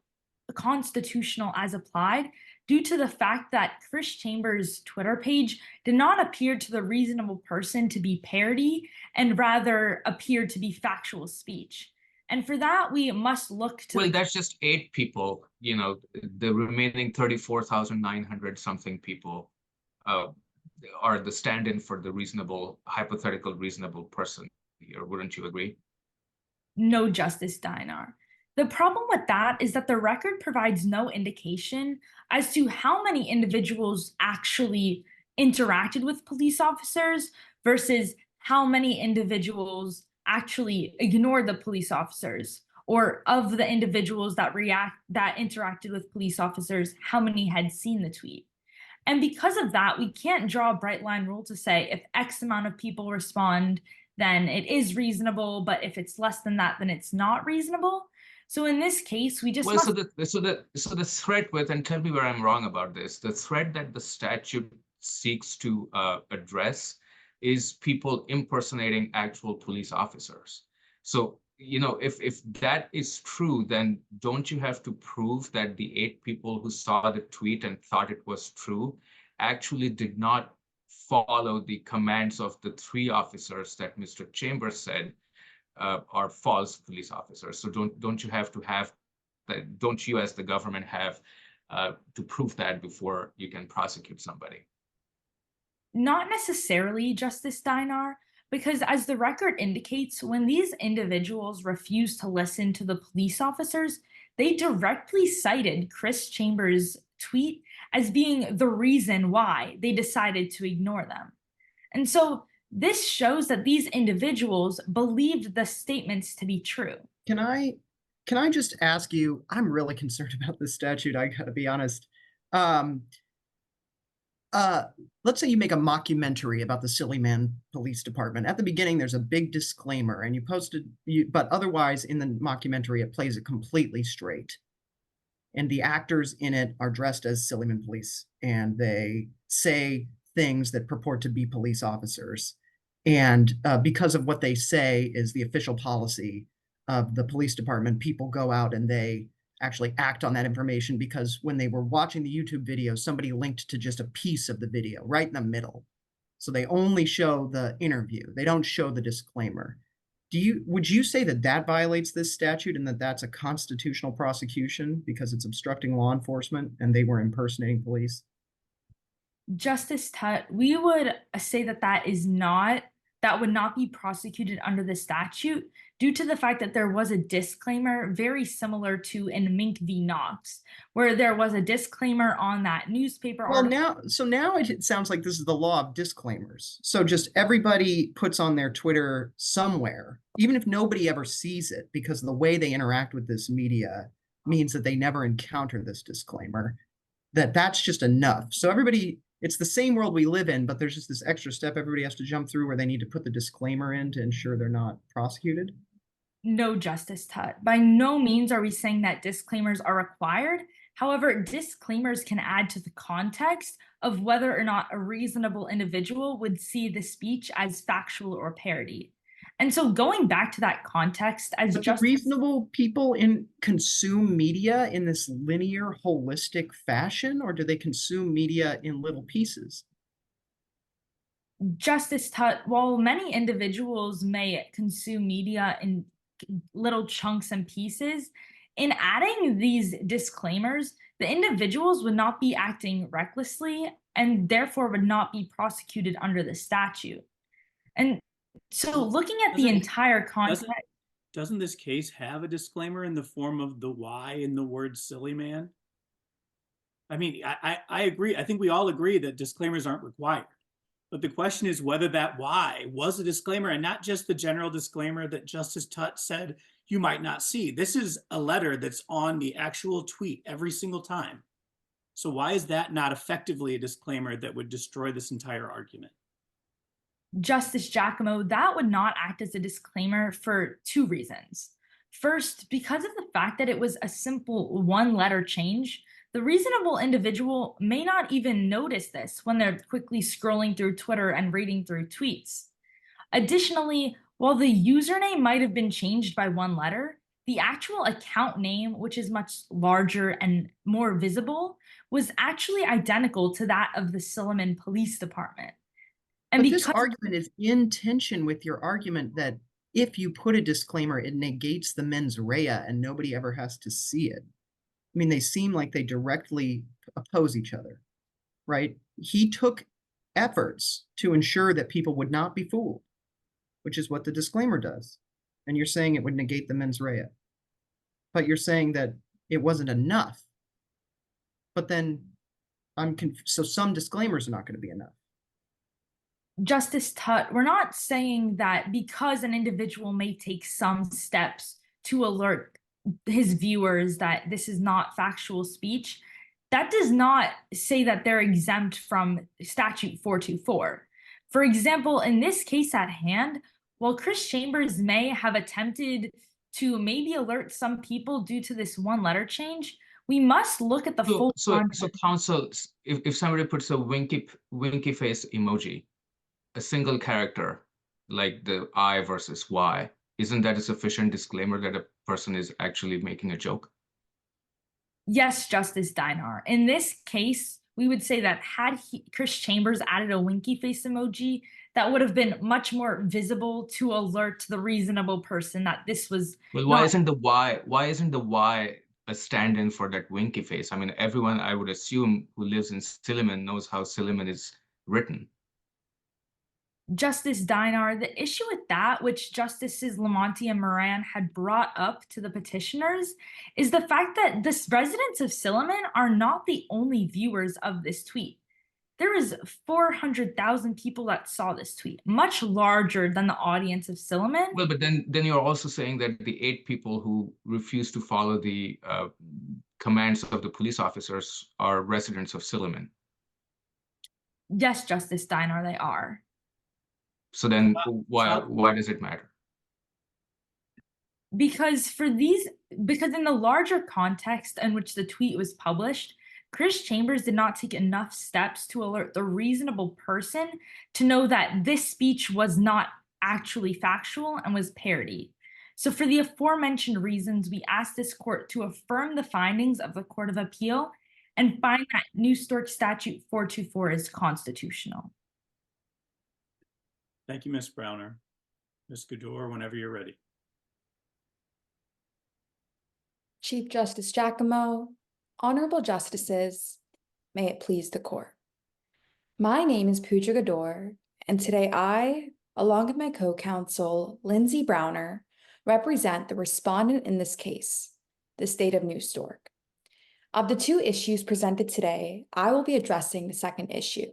constitutional as applied due to the fact that Chris Chambers' Twitter page did not appear to the reasonable person to be parody and rather appeared to be factual speech. And for that, we must look to— Well, that's just 8 people, you know, the remaining 34,900 something people are the stand-in for the reasonable, hypothetical reasonable person here. Wouldn't you agree? No, Justice Dynar. The problem with that is that the record provides no indication as to how many individuals actually interacted with police officers versus how many individuals actually ignored the police officers, or of the individuals that interacted with police officers, how many had seen the tweet. And because of that, we can't draw a bright line rule to say if X amount of people respond, then it is reasonable, but if it's less than that, then it's not reasonable. So in this case, we just— Well, so the threat with, and tell me where I'm wrong about this, the threat that the statute seeks to address is people impersonating actual police officers. So, you know, if that is true, then don't you have to prove that the 8 people who saw the tweet and thought it was true actually did not follow the commands of the 3 officers that Mr. Chambers said are false police officers? So don't you have to have that? Don't you, as the government, have to prove that before you can prosecute somebody? Not necessarily, Justice Dynar, because as the record indicates, when these individuals refused to listen to the police officers, they directly cited Chris Chambers' tweet as being the reason why they decided to ignore them. And so this shows that these individuals believed the statements to be true. Can I just ask you, I'm really concerned about this statute, I gotta be honest. let's say you make a mockumentary about the Silly Man Police Department. At the beginning, there's a big disclaimer, and you posted, but otherwise in the mockumentary, it plays it completely straight. And the actors in it are dressed as Silly Man Police, and they say things that purport to be police officers. And because of what they say is the official policy of the police department, people go out and they actually act on that information, because when they were watching the YouTube video, somebody linked to just a piece of the video right in the middle. So they only show the interview. They don't show the disclaimer. Would you say that that violates this statute and that that's a constitutional prosecution because it's obstructing law enforcement and they were impersonating police? Justice Tutt, we would say that that would not be prosecuted under the statute due to the fact that there was a disclaimer very similar to in Mink v. Knox, where there was a disclaimer on that newspaper article. Now it sounds like this is the law of disclaimers. So just everybody puts on their Twitter somewhere, even if nobody ever sees it, because the way they interact with this media means that they never encounter this disclaimer, that's just enough. So everybody, it's the same world we live in, but there's just this extra step everybody has to jump through where they need to put the disclaimer in to ensure they're not prosecuted. No, Justice Tutt. By no means are we saying that disclaimers are required. However, disclaimers can add to the context of whether or not a reasonable individual would see the speech as factual or parody. And so going back to that context, as just reasonable people consume media in this linear, holistic fashion, or do they consume media in little pieces? Justice Tutt, while many individuals may consume media in little chunks and pieces, in adding these disclaimers, the individuals would not be acting recklessly and therefore would not be prosecuted under the statute. And so looking at the entire context. Doesn't this case have a disclaimer in the form of the Y in the word silly man? I mean, I agree. I think we all agree that disclaimers aren't required. But the question is whether that Y was a disclaimer and not just the general disclaimer that Justice Tutt said you might not see. This is a letter that's on the actual tweet every single time. So why is that not effectively a disclaimer that would destroy this entire argument? Justice Jaicomo, that would not act as a disclaimer for two reasons. First, because of the fact that it was a simple one-letter change, the reasonable individual may not even notice this when they're quickly scrolling through Twitter and reading through tweets. Additionally, while the username might have been changed by one letter, the actual account name, which is much larger and more visible, was actually identical to that of the Silliman Police Department. And but this argument is in tension with your argument that if you put a disclaimer, it negates the mens rea and nobody ever has to see it. I mean, they seem like they directly oppose each other, right? He took efforts to ensure that people would not be fooled, which is what the disclaimer does. And you're saying it would negate the mens rea. But you're saying that it wasn't enough. But then so some disclaimers are not going to be enough. Justice Tutt, we're not saying that because an individual may take some steps to alert his viewers that this is not factual speech, that does not say that they're exempt from statute 424. For example, in this case at hand, while Chris Chambers may have attempted to maybe alert some people due to this one letter change, we must look at the full context. So counsel, if somebody puts a winky face emoji, a single character like the I versus Y, isn't that a sufficient disclaimer that a person is actually making a joke? Yes, Justice Dynar. In this case, we would say that had Chris Chambers added a winky face emoji, that would have been much more visible to alert the reasonable person that this was. Well, why isn't the Y a stand-in for that winky face? I mean, everyone, I would assume, who lives in Silliman knows how Silliman is written. Justice Dynar, the issue with that, which Justices LoMonte and Moran had brought up to the petitioners, is the fact that the residents of Silliman are not the only viewers of this tweet. There is 400,000 people that saw this tweet, much larger than the audience of Silliman. Well, but then you're also saying that the 8 people who refuse to follow the commands of the police officers are residents of Silliman. Yes, Justice Dynar, they are. So then How- why does it matter? Because in the larger context in which the tweet was published, Chris Chambers did not take enough steps to alert the reasonable person to know that this speech was not actually factual and was parody. So for the aforementioned reasons, we ask this court to affirm the findings of the Court of Appeal and find that New Stork Statute 424 is constitutional. Thank you, Ms. Brauner. Ms. Gudoor, whenever you're ready. Chief Justice Jaicomo, honorable justices, may it please the court. My name is Pooja Gudoor, and today I, along with my co-counsel, Lindsay Brauner, represent the respondent in this case, the state of New Stork. Of the two issues presented today, I will be addressing the second issue.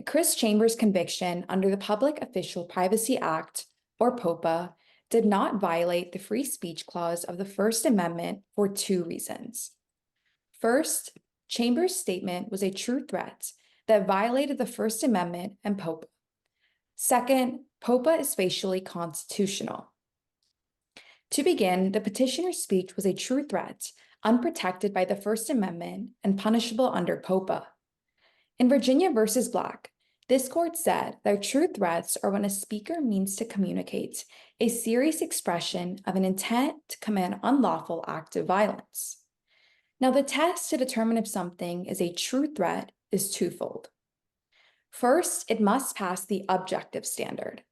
Chris Chambers' conviction under the Public Official Privacy Act, or POPA, did not violate the free speech clause of the First Amendment for two reasons. First, Chambers' statement was a true threat that violated the First Amendment and POPA. Second, POPA is facially constitutional. To begin, the petitioner's speech was a true threat, unprotected by the First Amendment and punishable under POPA. In Virginia versus Black, this court said that true threats are when a speaker means to communicate a serious expression of an intent to commit an unlawful act of violence. Now, the test to determine if something is a true threat is twofold. First, it must pass the objective standard.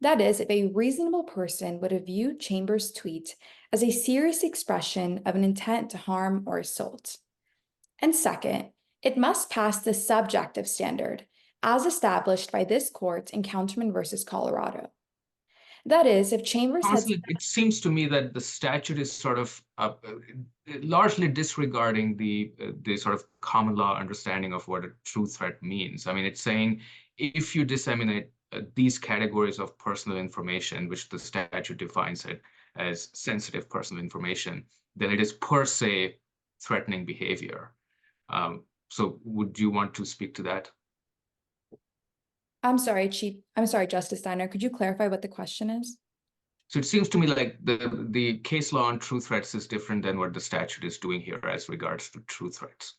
That is, if a reasonable person would have viewed Chambers' tweet as a serious expression of an intent to harm or assault. And second, it must pass the subjective standard, as established by this court in Councilman versus Colorado. That is, if Chambers Counsel, has... it seems to me that the statute is sort of largely disregarding the sort of common law understanding of what a true threat means. I mean, it's saying if you disseminate these categories of personal information, which the statute defines it as sensitive personal information, then it is per se threatening behavior. So would you want to speak to that? I'm sorry, Justice Dynar, could you clarify what the question is? So it seems to me like the case law on true threats is different than what the statute is doing here as regards to true threats.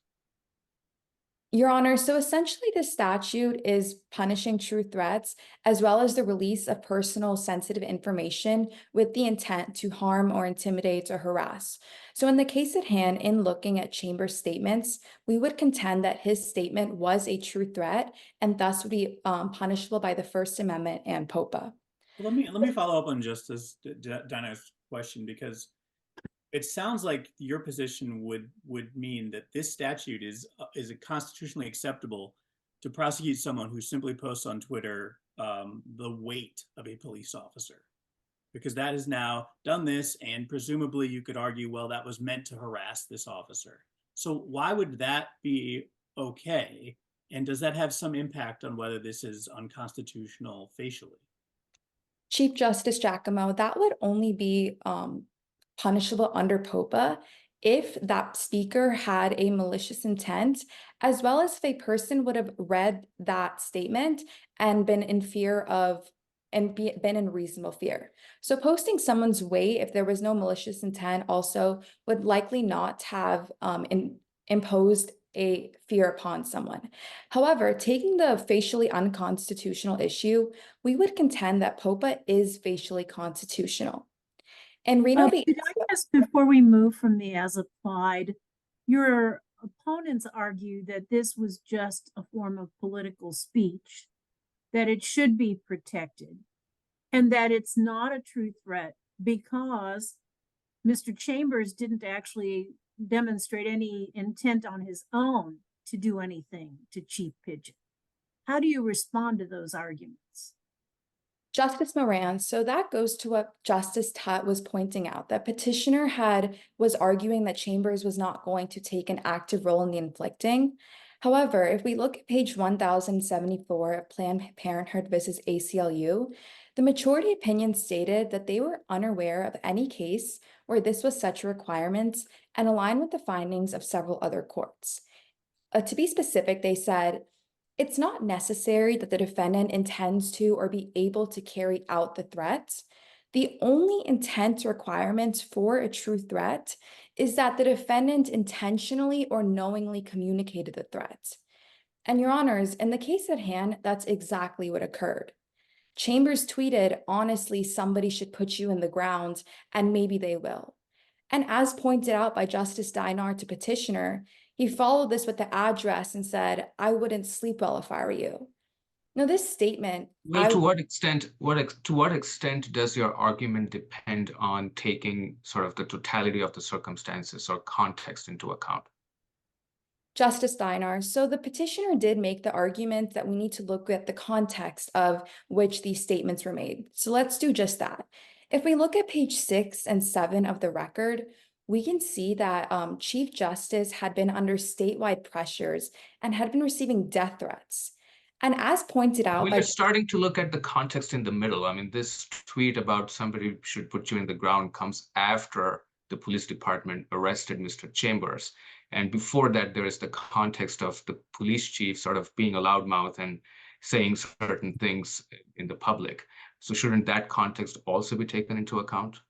Your Honor, so essentially the statute is punishing true threats as well as the release of personal sensitive information with the intent to harm or intimidate or harass. So in the case at hand, in looking at Chambers' statements, we would contend that his statement was a true threat and thus would be punishable by the First Amendment and POPA. Let me follow up on Justice Dynar's question, because it sounds like your position would mean that this statute is constitutionally acceptable to prosecute someone who simply posts on Twitter the weight of a police officer, because that has now done this, and presumably you could argue, well, that was meant to harass this officer. So why would that be okay? And does that have some impact on whether this is unconstitutional facially? Chief Justice Jaicomo, that would only be punishable under POPA if that speaker had a malicious intent, as well as if a person would have read that statement and been in fear of, and been in reasonable fear. So posting someone's weight, if there was no malicious intent, also would likely not have imposed a fear upon someone. However, taking the facially unconstitutional issue, we would contend that POPA is facially constitutional. And Reno, could I ask, before we move from the as applied, your opponents argue that this was just a form of political speech, that it should be protected, and that it's not a true threat because Mr. Chambers didn't actually demonstrate any intent on his own to do anything to Chief Pigeon. How do you respond to those arguments? Justice Moran, so that goes to what Justice Tutt was pointing out, that petitioner was arguing that Chambers was not going to take an active role in the inflicting. However, if we look at page 1074 of Planned Parenthood versus ACLU, the majority opinion stated that they were unaware of any case where this was such a requirement and aligned with the findings of several other courts. To be specific, they said, It's not necessary that the defendant intends to or be able to carry out the threat. The only intent requirement for a true threat is that the defendant intentionally or knowingly communicated the threat. And Your Honors, in the case at hand, that's exactly what occurred. Chambers tweeted, "Honestly, somebody should put you in the ground, and maybe they will." And as pointed out by Justice Dynar to petitioner, he followed this with the address and said, "I wouldn't sleep well if I were you." Now, this statement, Well, to what extent does your argument depend on taking sort of the totality of the circumstances or context into account? Justice Dynar, so the petitioner did make the argument that we need to look at the context of which these statements were made. So let's do just that. If we look at page 6 and 7 of the record, we can see that Chief Justice had been under statewide pressures and had been receiving death threats. And as pointed out Well, by— you're starting to look at the context in the middle. I mean, this tweet about somebody should put you in the ground comes after the police department arrested Mr. Chambers. And before that, there is the context of the police chief sort of being a loudmouth and saying certain things in the public. So shouldn't that context also be taken into account?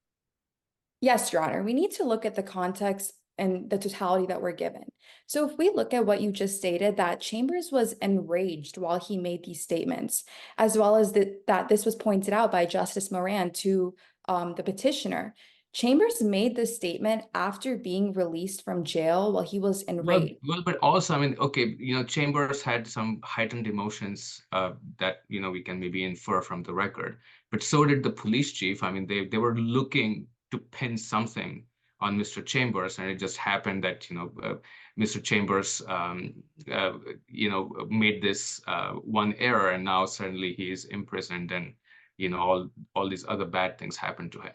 Yes, Your Honor, we need to look at the context and the totality that we're given. So if we look at what you just stated, that Chambers was enraged while he made these statements, as well as that this was pointed out by Justice Moran to the petitioner. Chambers made this statement after being released from jail while he was enraged. Well, but also, I mean, okay, Chambers had some heightened emotions that, we can maybe infer from the record, but so did the police chief. I mean, they were looking to pin something on Mr. Chambers, and it just happened that, Mr. Chambers, made this one error, and now suddenly he is imprisoned, and, all these other bad things happened to him.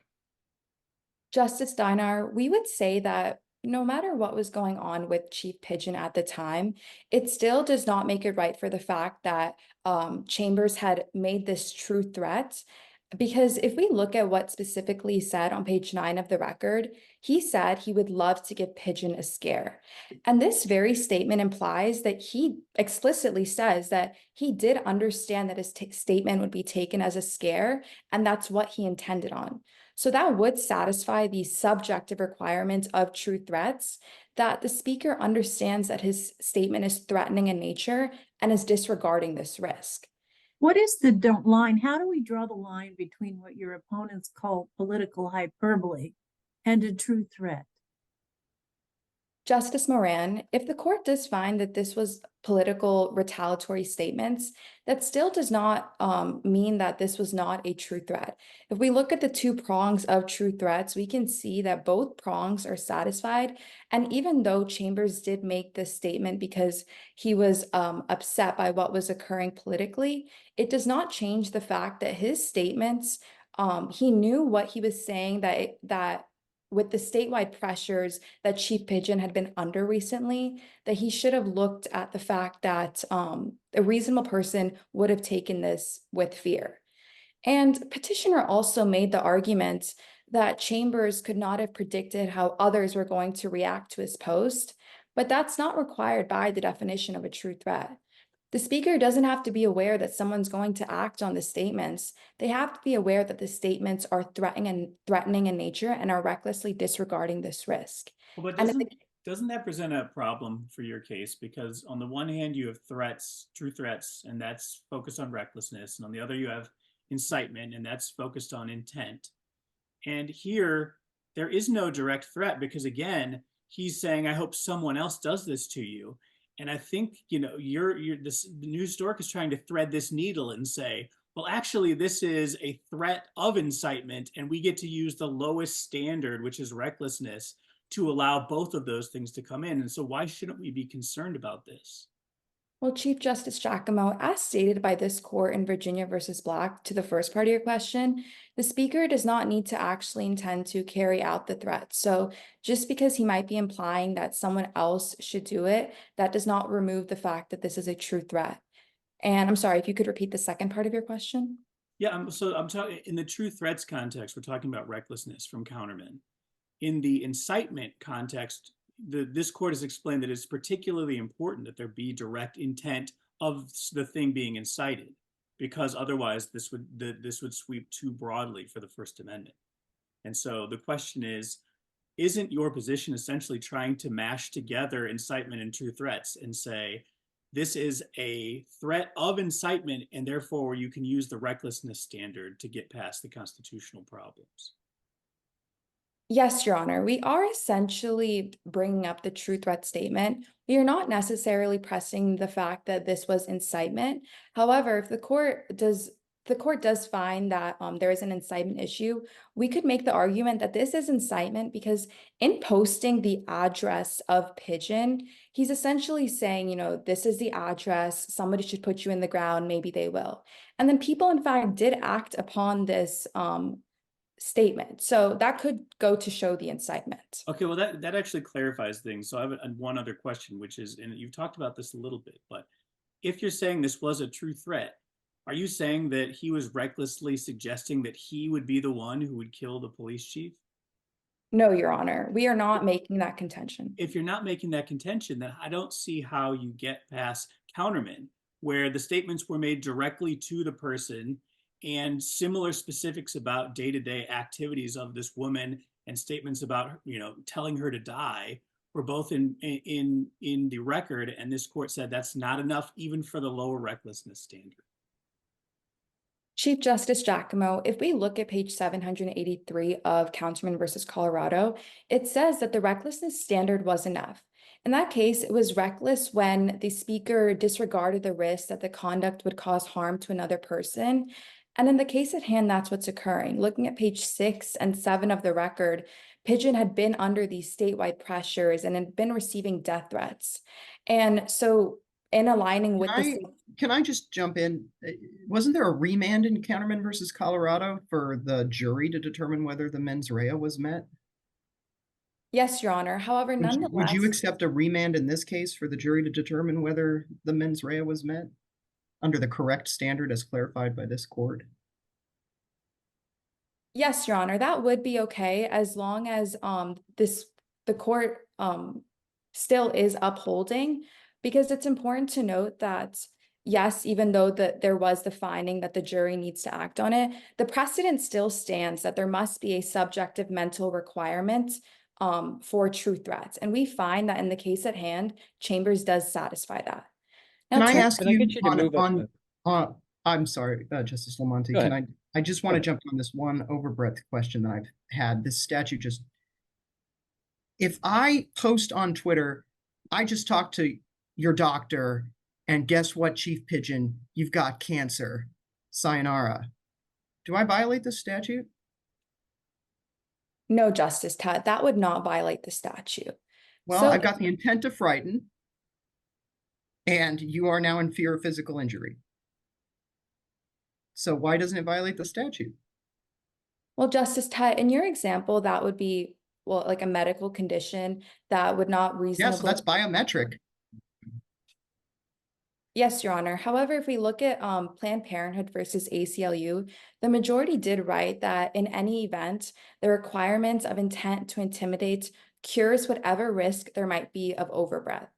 Justice Dynar, we would say that no matter what was going on with Chief Pigeon at the time, it still does not make it right for the fact that Chambers had made this true threat. Because if we look at what specifically said on page 9 of the record, he said he would love to give Pigeon a scare. And this very statement implies that he explicitly says that he did understand that his statement would be taken as a scare, and that's what he intended on. So that would satisfy the subjective requirement of true threats, that the speaker understands that his statement is threatening in nature and is disregarding this risk. What is the line? How do we draw the line between what your opponents call political hyperbole and a true threat? Justice Moran, if the court does find that this was political retaliatory statements, that still does not mean that this was not a true threat. If we look at the two prongs of true threats, we can see that both prongs are satisfied. And even though Chambers did make this statement because he was upset by what was occurring politically, it does not change the fact that his statements, he knew what he was saying, that with the statewide pressures that Chief Pigeon had been under recently, that he should have looked at the fact that a reasonable person would have taken this with fear. And petitioner also made the argument that Chambers could not have predicted how others were going to react to his post, but that's not required by the definition of a true threat. The speaker doesn't have to be aware that someone's going to act on the statements. They have to be aware that the statements are threatening in nature and are recklessly disregarding this risk. Well, but doesn't that present a problem for your case? Because on the one hand, you have threats, true threats, and that's focused on recklessness. And on the other, you have incitement, and that's focused on intent. And here, there is no direct threat because, again, he's saying, I hope someone else does this to you. And I think, the news dork is trying to thread this needle and say, well, actually, this is a threat of incitement, and we get to use the lowest standard, which is recklessness, to allow both of those things to come in. And so why shouldn't we be concerned about this? Well, Chief Justice Jaicomo, as stated by this court in Virginia versus Black, to the first part of your question, the speaker does not need to actually intend to carry out the threat. So just because he might be implying that someone else should do it, that does not remove the fact that this is a true threat. And I'm sorry, if you could repeat the second part of your question. Yeah, I'm talking in the true threats context, we're talking about recklessness from countermen. In the incitement context, this court has explained that it's particularly important that there be direct intent of the thing being incited, because otherwise this would sweep too broadly for the First Amendment. And so the question is, isn't your position essentially trying to mash together incitement and true threats and say, this is a threat of incitement, and therefore you can use the recklessness standard to get past the constitutional problems? Yes, Your Honor, we are essentially bringing up the true threat statement. We are not necessarily pressing the fact that this was incitement. However, if the court does find that there is an incitement issue, we could make the argument that this is incitement because in posting the address of Pigeon, he's essentially saying, you know, this is the address, somebody should put you in the ground, maybe they will. And then people, in fact, did act upon this statement. So that could go to show the incitement. Okay, well, that actually clarifies things. So I have one other question, which is, and you've talked about this a little bit, but if you're saying this was a true threat, are you saying that he was recklessly suggesting that he would be the one who would kill the police chief? No, Your Honor, we are not making that contention. If you're not making that contention, then I don't see how you get past Counterman, where the statements were made directly to the person and similar specifics about day-to-day activities of this woman and statements about, you know, telling her to die were both in the record. And this court said that's not enough even for the lower recklessness standard. Chief Justice Jaicomo, if we look at page 783 of Councilman versus Colorado, it says that the recklessness standard was enough. In that case, it was reckless when the speaker disregarded the risk that the conduct would cause harm to another person. And in the case at hand, that's what's occurring. Looking at page 6 and 7 of the record, Pigeon had been under these statewide pressures and had been receiving death threats. And so in aligning with Can I just jump in? Wasn't there a remand in Counterman versus Colorado for the jury to determine whether the mens rea was met? Yes, Your Honor. However, nonetheless, would you accept a remand in this case for the jury to determine whether the mens rea was met under the correct standard as clarified by this court? Yes, Your Honor, that would be okay as long as the court still is upholding, because it's important to note that yes, even though there was the finding that the jury needs to act on it, the precedent still stands that there must be a subjective mental requirement for true threats. And we find that in the case at hand, Chambers does satisfy that. Now, Can I ask Can I get you to move up? I'm sorry, Justice LoMonte, Go can ahead. I just want to jump on this one overbreadth question that I've had. This statute just, if I post on Twitter, I just talked to your doctor and guess what, Chief Pigeon, you've got cancer, sayonara. Do I violate this statute? No, Justice Tutt, that would not violate the statute. Well, So- I've got the intent to frighten, and you are now in fear of physical injury. So why doesn't it violate the statute? Well, Justice Tutt, in your example, that would be, well, like a medical condition that would not reasonably. Yeah, so that's biometric. Yes, Your Honor. However, if we look at Planned Parenthood versus ACLU, the majority did write that in any event, the requirements of intent to intimidate cures whatever risk there might be of overbreath.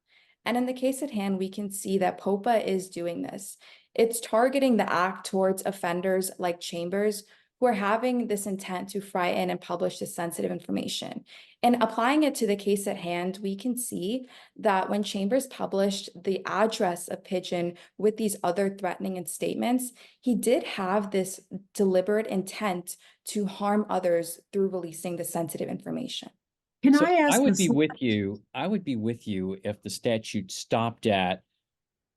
And in the case at hand, we can see that POPA is doing this. It's targeting the act towards offenders like Chambers, who are having this intent to frighten and publish this sensitive information. And applying it to the case at hand, we can see that when Chambers published the address of Pigeon with these other threatening statements, he did have this deliberate intent to harm others through releasing the sensitive information. Can So I ask? I would a be sli- with you. I would be with you if the statute stopped at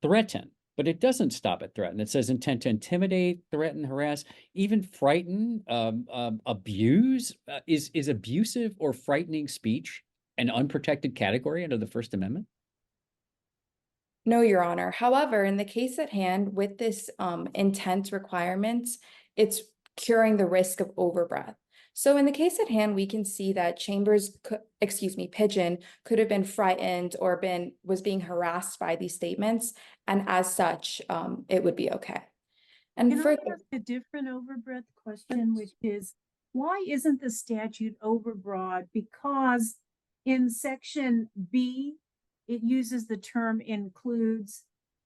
threaten, but it doesn't stop at threaten. It says intent to intimidate, threaten, harass, even frighten, abuse. Is abusive or frightening speech an unprotected category under the First Amendment? No, Your Honor. However, in the case at hand, with this intent requirements, it's curing the risk of overbreath. So in the case at hand, we can see that Pigeon could have been frightened or was being harassed by these statements, and as such, it would be okay. And Can I further, ask a different overbreadth question, which is, why isn't the statute overbroad? Because in section B, it uses the term includes,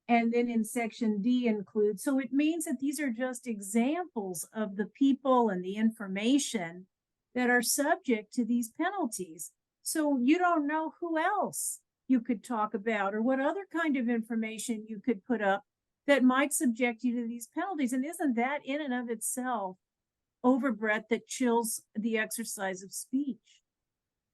And then in section D include, so it means that these are just examples of the people and the information that are subject to these penalties. So you don't know who else you could talk about or what other kind of information you could put up that might subject you to these penalties. And isn't that in and of itself overbreadth that chills the exercise of speech?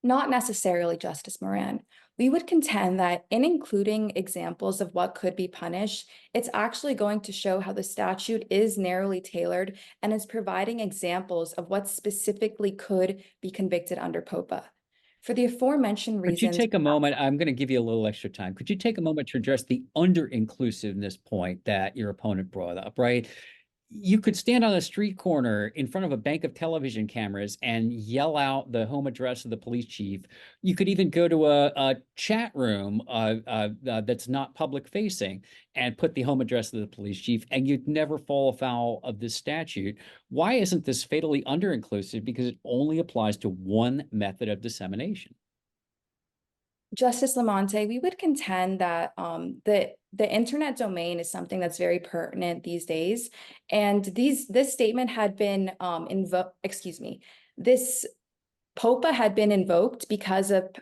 Not necessarily, Justice Moran. We would contend that in including examples of what could be punished, it's actually going to show how the statute is narrowly tailored and is providing examples of what specifically could be convicted under POPA. For the aforementioned Could you reasons. take a moment? I'm going to give you a little extra time. Could you take a moment to address the under-inclusiveness point that your opponent brought up, right? You could stand on a street corner in front of a bank of television cameras and yell out the home address of the police chief. You could even go to a chat room that's not public facing and put the home address of the police chief, and you'd never fall afoul of this statute. Why isn't this fatally under-inclusive? Because it only applies to one method of dissemination. Justice LoMonte, we would contend that the internet domain is something that's very pertinent these days. And this statement had been this POPA had been invoked because of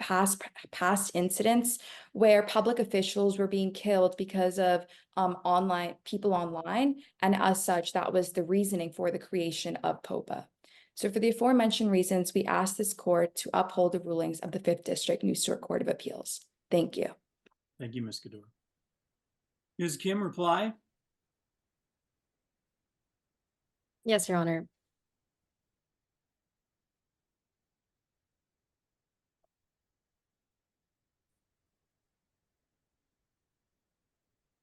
past incidents where public officials were being killed because of people online. And as such, that was the reasoning for the creation of POPA. So for the aforementioned reasons, we ask this court to uphold the rulings of the 5th District New York Court of Appeals. Thank you. Thank you, Ms. Gudoor. Ms. Kim, reply? Yes, Your Honor.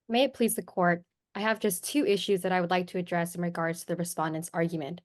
May it please the court, I have just two issues that I would like to address in regards to the respondent's argument.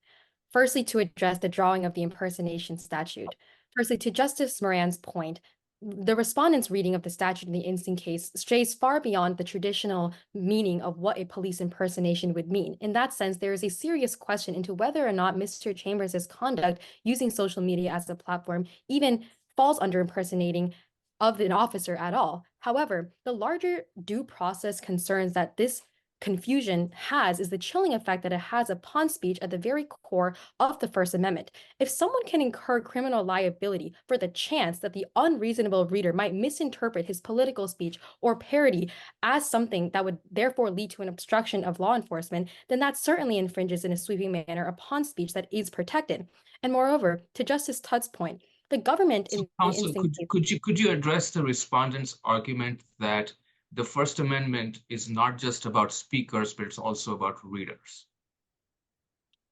Firstly, to address the drawing of the impersonation statute. Firstly, to Justice Moran's point, the respondent's reading of the statute in the instant case strays far beyond the traditional meaning of what a police impersonation would mean. In that sense, there is a serious question into whether or not Mr. Chambers' conduct using social media as a platform even falls under impersonating of an officer at all. However, the larger due process concerns that this confusion has is the chilling effect that it has upon speech at the very core of the First Amendment. If someone can incur criminal liability for the chance that the unreasonable reader might misinterpret his political speech or parody as something that would therefore lead to an obstruction of law enforcement, then that certainly infringes in a sweeping manner upon speech that is protected. And moreover, to Justice Tutt's point, the government in Counsel, could you address the respondent's argument that the First Amendment is not just about speakers, but it's also about readers?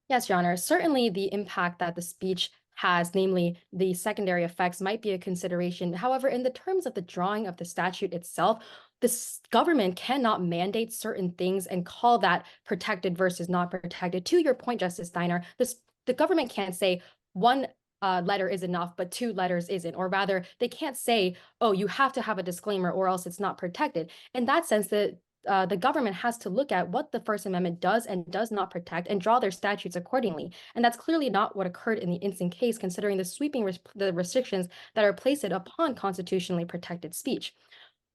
Yes, Your Honor. Certainly the impact that the speech has, namely the secondary effects, might be a consideration. However, in the terms of the drawing of the statute itself, the government cannot mandate certain things and call that protected versus not protected. To your point, Justice Dynar, the government can't say one letter is enough, but 2 letters isn't. Or rather, they can't say, oh, you have to have a disclaimer or else it's not protected. In that sense, the government has to look at what the First Amendment does and does not protect and draw their statutes accordingly. And that's clearly not what occurred in the instant case, considering the sweeping the restrictions that are placed upon constitutionally protected speech.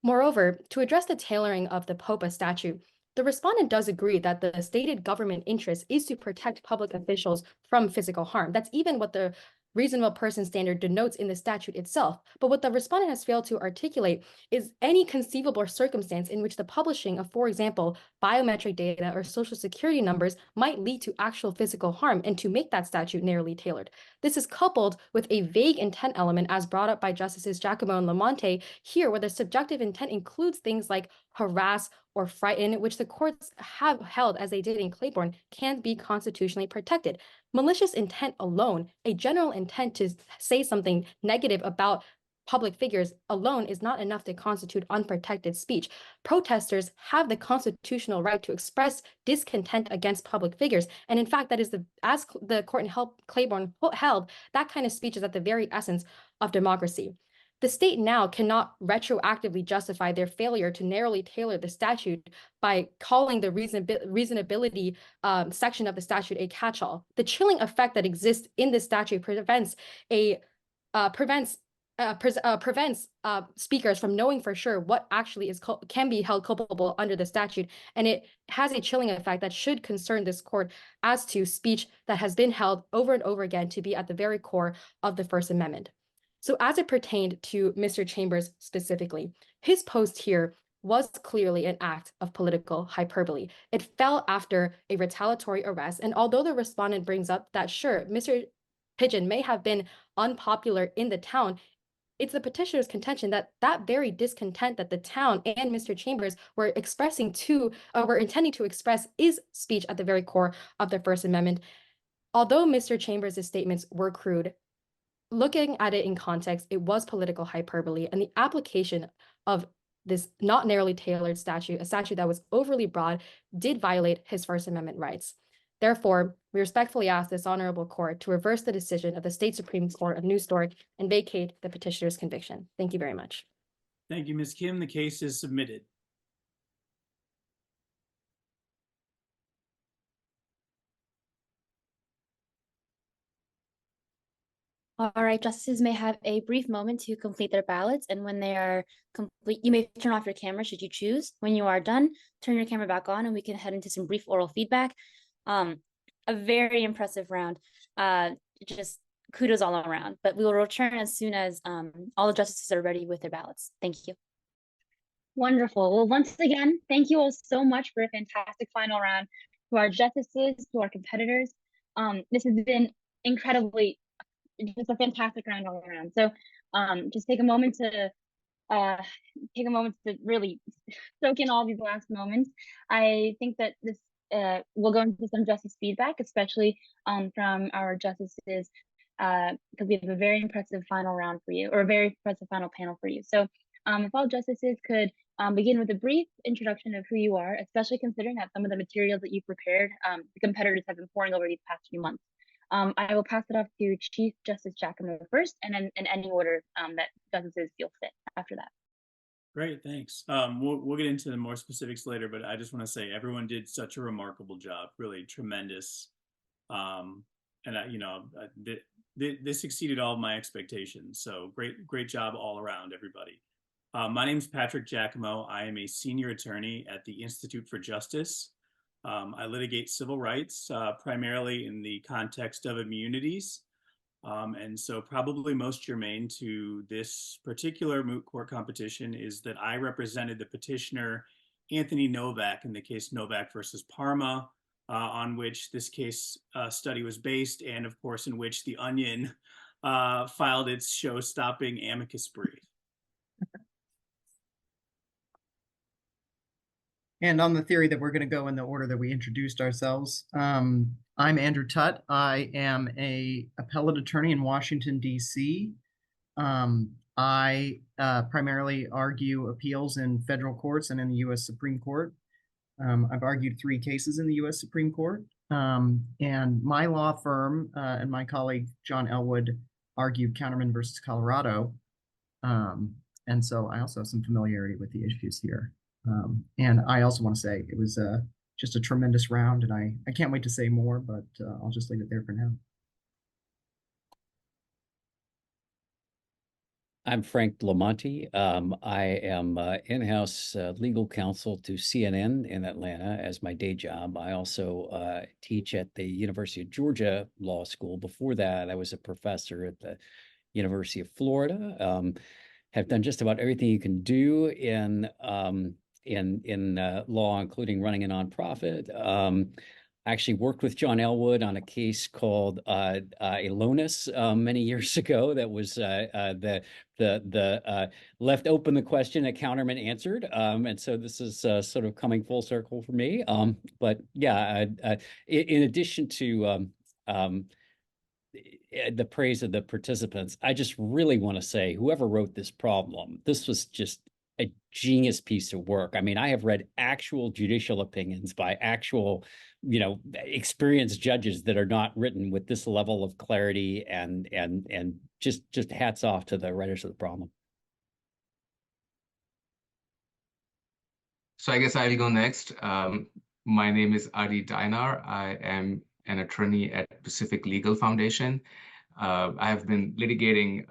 Moreover, to address the tailoring of the POPA statute, the respondent does agree that the stated government interest is to protect public officials from physical harm. That's even what the reasonable person standard denotes in the statute itself. But what the respondent has failed to articulate is any conceivable circumstance in which the publishing of, for example, biometric data or social security numbers might lead to actual physical harm, and to make that statute narrowly tailored. This is coupled with a vague intent element as brought up by Justices Jaicomo and LoMonte here, where the subjective intent includes things like harass or frighten, which the courts have held, as they did in Claiborne, can be constitutionally protected. Malicious intent alone, a general intent to say something negative about public figures alone, is not enough to constitute unprotected speech. Protesters have the constitutional right to express discontent against public figures. And in fact, that is as the court in Claiborne held, that kind of speech is at the very essence of democracy. The state now cannot retroactively justify their failure to narrowly tailor the statute by calling the reasonability section of the statute a catch-all. The chilling effect that exists in the statute prevents prevents speakers from knowing for sure what actually can be held culpable under the statute, and it has a chilling effect that should concern this court as to speech that has been held over and over again to be at the very core of the First Amendment. So as it pertained to Mr. Chambers specifically, his post here was clearly an act of political hyperbole. It fell after a retaliatory arrest, and although the respondent brings up that sure, Mr. Pigeon may have been unpopular in the town, it's the petitioner's contention that that very discontent that the town and Mr. Chambers were intending to express is speech at the very core of the First Amendment. Although Mr. Chambers' statements were crude, looking at it in context, it was political hyperbole, and the application of this not narrowly tailored statute, a statute that was overly broad, did violate his First Amendment rights. Therefore, we respectfully ask this honorable court to reverse the decision of the State Supreme Court of New Stork and vacate the petitioner's conviction. Thank you very much. Thank you, Ms. Kim. The case is submitted. All right, justices may have a brief moment to complete their ballots, and when they are complete, you may turn off your camera should you choose. When you are done, turn your camera back on and we can head into some brief oral feedback. A very impressive round. Just kudos all around, but we will return as soon as all the justices are ready with their ballots. Thank you. Wonderful. Well, once again, thank you all so much for a fantastic final round. To our justices, to our competitors, this has been incredibly, just a fantastic round all around. So just take a moment to really soak in all these last moments. I think that this we'll go into some justice feedback, especially from our justices, because we have a very impressive final round for you, or a very impressive final panel for you. So if all justices could begin with a brief introduction of who you are, especially considering that some of the materials that you've prepared, the competitors have been pouring over these past few months. I will pass it off to Chief Justice Jaicomo first, and then in any order that justices feel fit after that. Great, thanks. We'll get into the more specifics later, but I just want to say everyone did such a remarkable job, really tremendous. This exceeded all of my expectations. So great job all around, everybody. My name is Patrick Jaicomo. I am a senior attorney at the Institute for Justice. I litigate civil rights, primarily in the context of immunities. And so probably most germane to this particular moot court competition is that I represented the petitioner Anthony Novak in the case Novak versus Parma, on which this case study was based, and of course in which The Onion filed its show-stopping amicus brief. And on the theory that we're going to go in the order that we introduced ourselves, I'm Andrew Tutt. I am an appellate attorney in Washington, D.C. I primarily argue appeals in federal courts and in the U.S. Supreme Court. I've argued 3 cases in the U.S. Supreme Court. And my law firm and my colleague, John Elwood, argued Counterman versus Colorado. And so I also have some familiarity with the issues here. And I also want to say it was just a tremendous round, and I can't wait to say more, but I'll just leave it there for now. I'm Frank LoMonte. I am in-house legal counsel to CNN in Atlanta as my day job. I also teach at the University of Georgia Law School. Before that, I was a professor at the University of Florida. Have done just about everything you can do in law, including running a nonprofit. I actually worked with John Elwood on a case called Alonis many years ago. That was the left open the question that Counterman answered, and so this is sort of coming full circle for me. But yeah, in addition to the praise of the participants, I just really want to say whoever wrote this problem, this was just a genius piece of work. I mean, I have read actual judicial opinions by actual, experienced judges that are not written with this level of clarity, and just hats off to the writers of the problem. So I guess I'll go next. My name is Dynar. I am an attorney at Pacific Legal Foundation. I have been litigating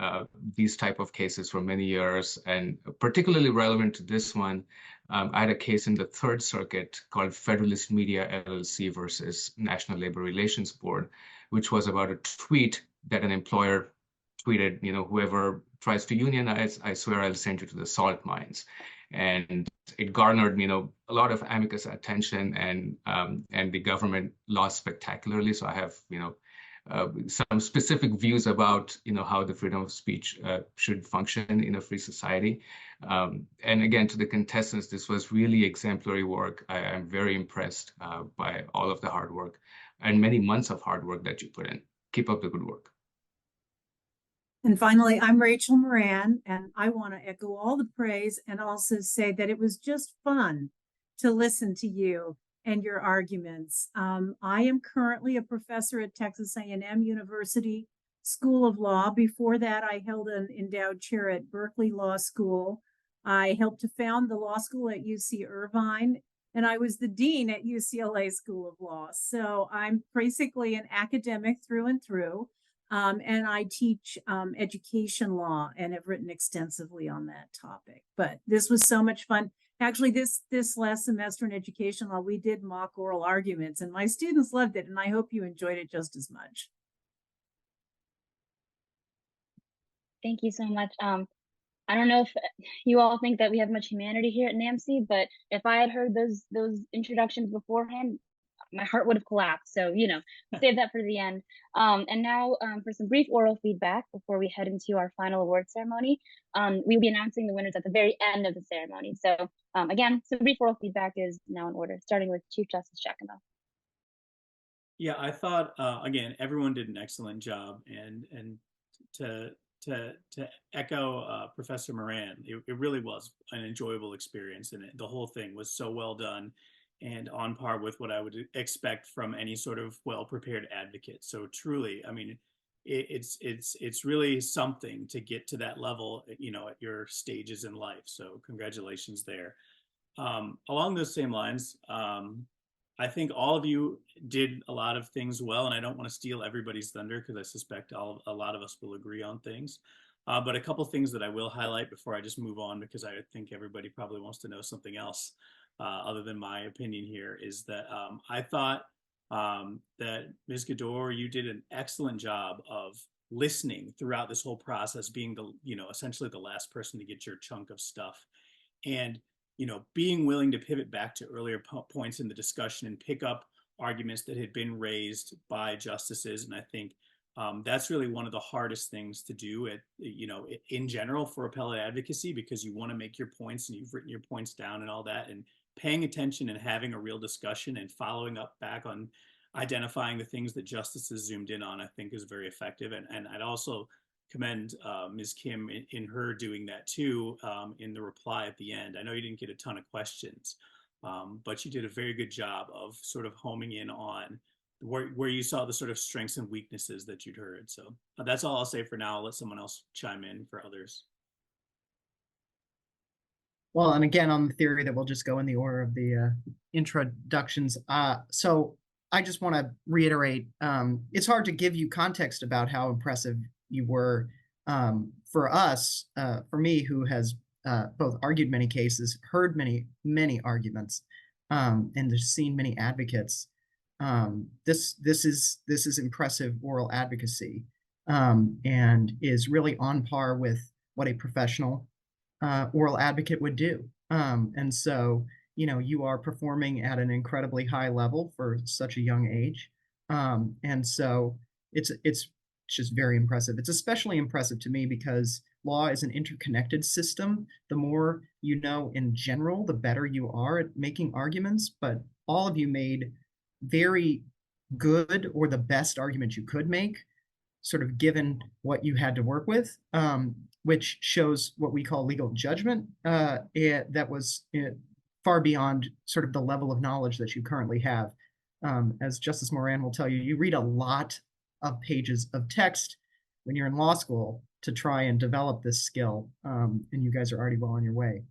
these type of cases for many years, and particularly relevant to this one, I had a case in the Third Circuit called Federalist Media LLC versus National Labor Relations Board, which was about a tweet that an employer tweeted, whoever tries to unionize, I swear I'll send you to the salt mines. And it garnered, a lot of amicus attention, and the government lost spectacularly. So I have, some specific views about, how the freedom of speech should function in a free society. And again, to the contestants, this was really exemplary work. I am very impressed by all of the hard work and many months of hard work that you put in. Keep up the good work. And finally, I'm Rachel Moran, and I want to echo all the praise and also say that it was just fun to listen to you and your arguments. I am currently a professor at Texas A&M University School of Law. Before that, I held an endowed chair at Berkeley Law School. I helped to found the law school at UC Irvine, and I was the dean at UCLA School of Law. So I'm basically an academic through and through. And I teach education law and have written extensively on that topic. But this was so much fun. Actually, this last semester in education law, we did mock oral arguments, and my students loved it, and I hope you enjoyed it just as much. Thank you so much. I don't know if you all think that we have much humanity here at NAMC, but if I had heard those introductions beforehand, my heart would have collapsed. So, save that for the end. And now for some brief oral feedback before we head into our final award ceremony. We'll be announcing the winners at the very end of the ceremony. So again, some brief oral feedback is now in order, starting with Chief Justice Jaicomo. Yeah, I thought, again, everyone did an excellent job. And to echo Professor Moran, it really was an enjoyable experience. And the whole thing was so well done and on par with what I would expect from any sort of well-prepared advocate. So truly, I mean, it's really something to get to that level, at your stages in life. So congratulations there. Along those same lines, I think all of you did a lot of things well, and I don't want to steal everybody's thunder because I suspect a lot of us will agree on things. But a couple things that I will highlight before I just move on, because I think everybody probably wants to know something else. Other than my opinion here, is that I thought that Ms. Gudoor, you did an excellent job of listening throughout this whole process, being essentially the last person to get your chunk of stuff, and being willing to pivot back to earlier points in the discussion and pick up arguments that had been raised by justices. And I think that's really one of the hardest things to do in general for appellate advocacy, because you want to make your points and you've written your points down and all that, and paying attention and having a real discussion and following up back on identifying the things that justices zoomed in on, I think is very effective. And I'd also commend Ms. Kim in her doing that too, in the reply at the end. I know you didn't get a ton of questions, but you did a very good job of sort of homing in on where you saw the sort of strengths and weaknesses that you'd heard. So that's all I'll say for now. I'll let someone else chime in for others. Well, and again, on the theory that we'll just go in the order of the introductions. So I just want to reiterate, it's hard to give you context about how impressive you were. For us, for me, who has both argued many cases, heard many arguments, and has seen many advocates, this is impressive oral advocacy, and is really on par with what a professional oral advocate would do. And so, you are performing at an incredibly high level for such a young age. And so it's just very impressive. It's especially impressive to me because law is an interconnected system. The more you know in general, the better you are at making arguments, but all of you made very good or the best argument you could make, sort of given what you had to work with, which shows what we call legal judgment, that was far beyond sort of the level of knowledge that you currently have. As Justice Moran will tell you, you read a lot of pages of text when you're in law school to try and develop this skill, and you guys are already well on your way.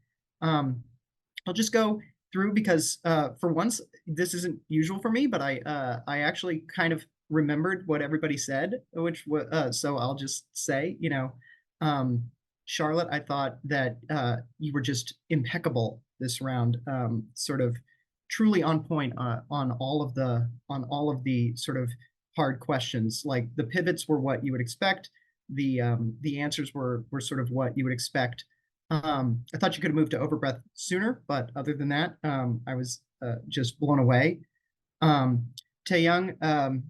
I'll just go through because for once, this isn't usual for me, but I actually kind of remembered what everybody said, which was, so I'll just say, Charlotte, I thought that you were just impeccable this round, sort of truly on point on all of the sort of hard questions. Like the pivots were what you would expect. The answers were sort of what you would expect. I thought you could have moved to overbreath sooner, but other than that, I was just blown away. Taeyoung,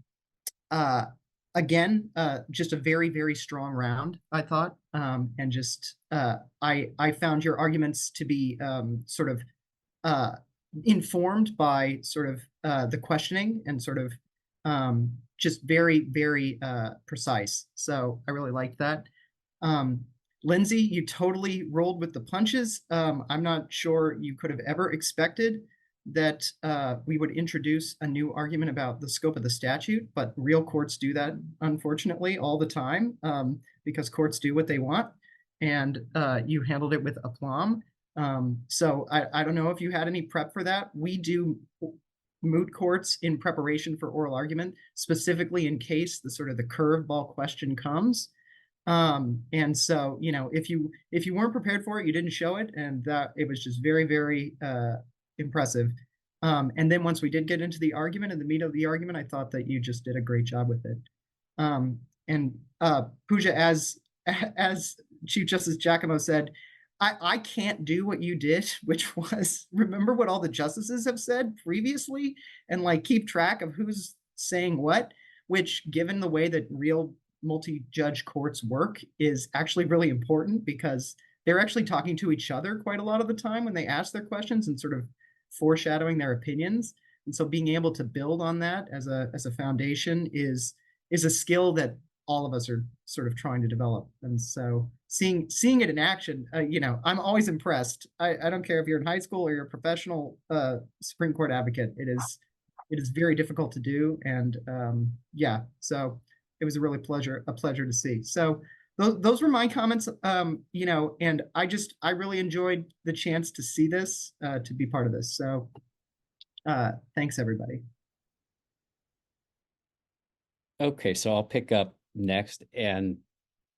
again, just a very, very strong round, I thought. And just, I found your arguments to be sort of informed by sort of the questioning and sort of just very, very precise. So I really liked that. Lindsay, you totally rolled with the punches. I'm not sure you could have ever expected that we would introduce a new argument about the scope of the statute, but real courts do that, unfortunately, all the time, because courts do what they want, and you handled it with aplomb. So I don't know if you had any prep for that. We do moot courts in preparation for oral argument, specifically in case the sort of the curveball question comes. And so, if you weren't prepared for it, you didn't show it, and that it was just very, very impressive. And then once we did get into the argument and the meat of the argument, I thought that you just did a great job with it. And Pooja, as Chief Justice Jaicomo said, I can't do what you did, which was remember what all the justices have said previously and like keep track of who's saying what, which given the way that real multi-judge courts work is actually really important because they're actually talking to each other quite a lot of the time when they ask their questions and sort of foreshadowing their opinions. And so being able to build on that as a foundation is a skill that all of us are sort of trying to develop. And so seeing it in action, I'm always impressed. I don't care if you're in high school or you're a professional Supreme Court advocate. It is very difficult to do. And so it was a pleasure to see. So those were my comments, and I really enjoyed the chance to see this, to be part of this. So thanks, everybody. Okay, so I'll pick up next and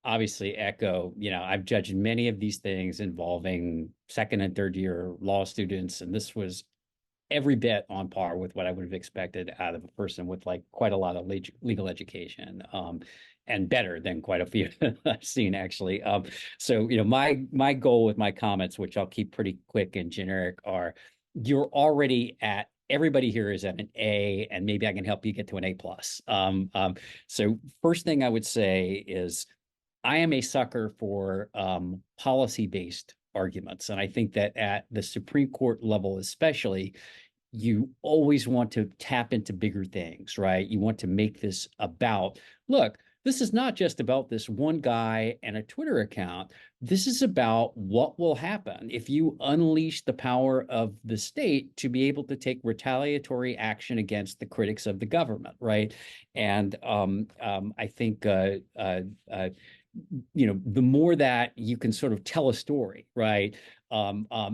obviously echo, I've judged many of these things involving second and third year law students, and this was every bit on par with what I would have expected out of a person with like quite a lot of legal education, and better than quite a few I've seen actually. So, my goal with my comments, which I'll keep pretty quick and generic, are you're already at everybody here is at an A, and maybe I can help you get to an A+. So first thing I would say is I am a sucker for policy-based arguments. And I think that at the Supreme Court level, especially, you always want to tap into bigger things, right? You want to make this about, look, this is not just about this one guy and a Twitter account. This is about what will happen if you unleash the power of the state to be able to take retaliatory action against the critics of the government, right? And I think the more that you can sort of tell a story, right?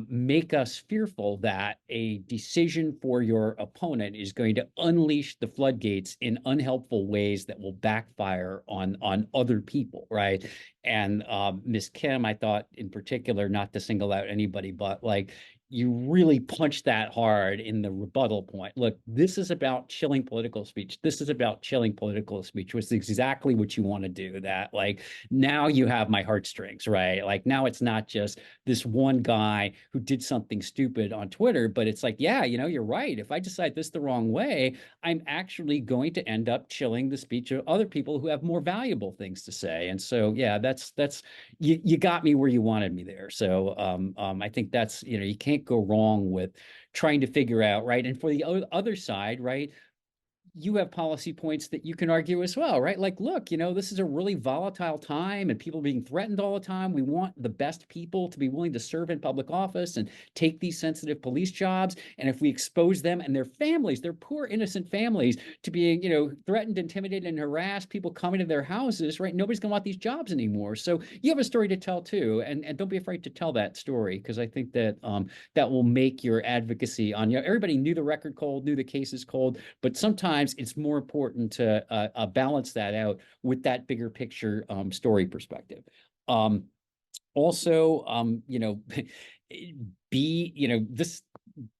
Make us fearful that a decision for your opponent is going to unleash the floodgates in unhelpful ways that will backfire on other people, right? And Ms. Kim, I thought in particular, not to single out anybody, but like you really punched that hard in the rebuttal point. Look, this is about chilling political speech. This is about chilling political speech, which is exactly what you want to do. That like now you have my heartstrings, right? Like now it's not just this one guy who did something stupid on Twitter, but it's like, yeah, you're right. If I decide this the wrong way, I'm actually going to end up chilling the speech of other people who have more valuable things to say. And so, yeah, that's you got me where you wanted me there. So I think that's, you can't go wrong with trying to figure out, right? And for the other side, right, you have policy points that you can argue as well, right? Like, look, this is a really volatile time and people are being threatened all the time. We want the best people to be willing to serve in public office and take these sensitive police jobs. And if we expose them and their families, their poor, innocent families, to being, threatened, intimidated, and harassed, people coming to their houses, right? Nobody's gonna want these jobs anymore. So you have a story to tell too. And don't be afraid to tell that story, because I think that that will make your advocacy on, everybody knew the record cold, knew the cases cold, but sometimes sometimes it's more important to balance that out with that bigger picture story perspective. Also, you know,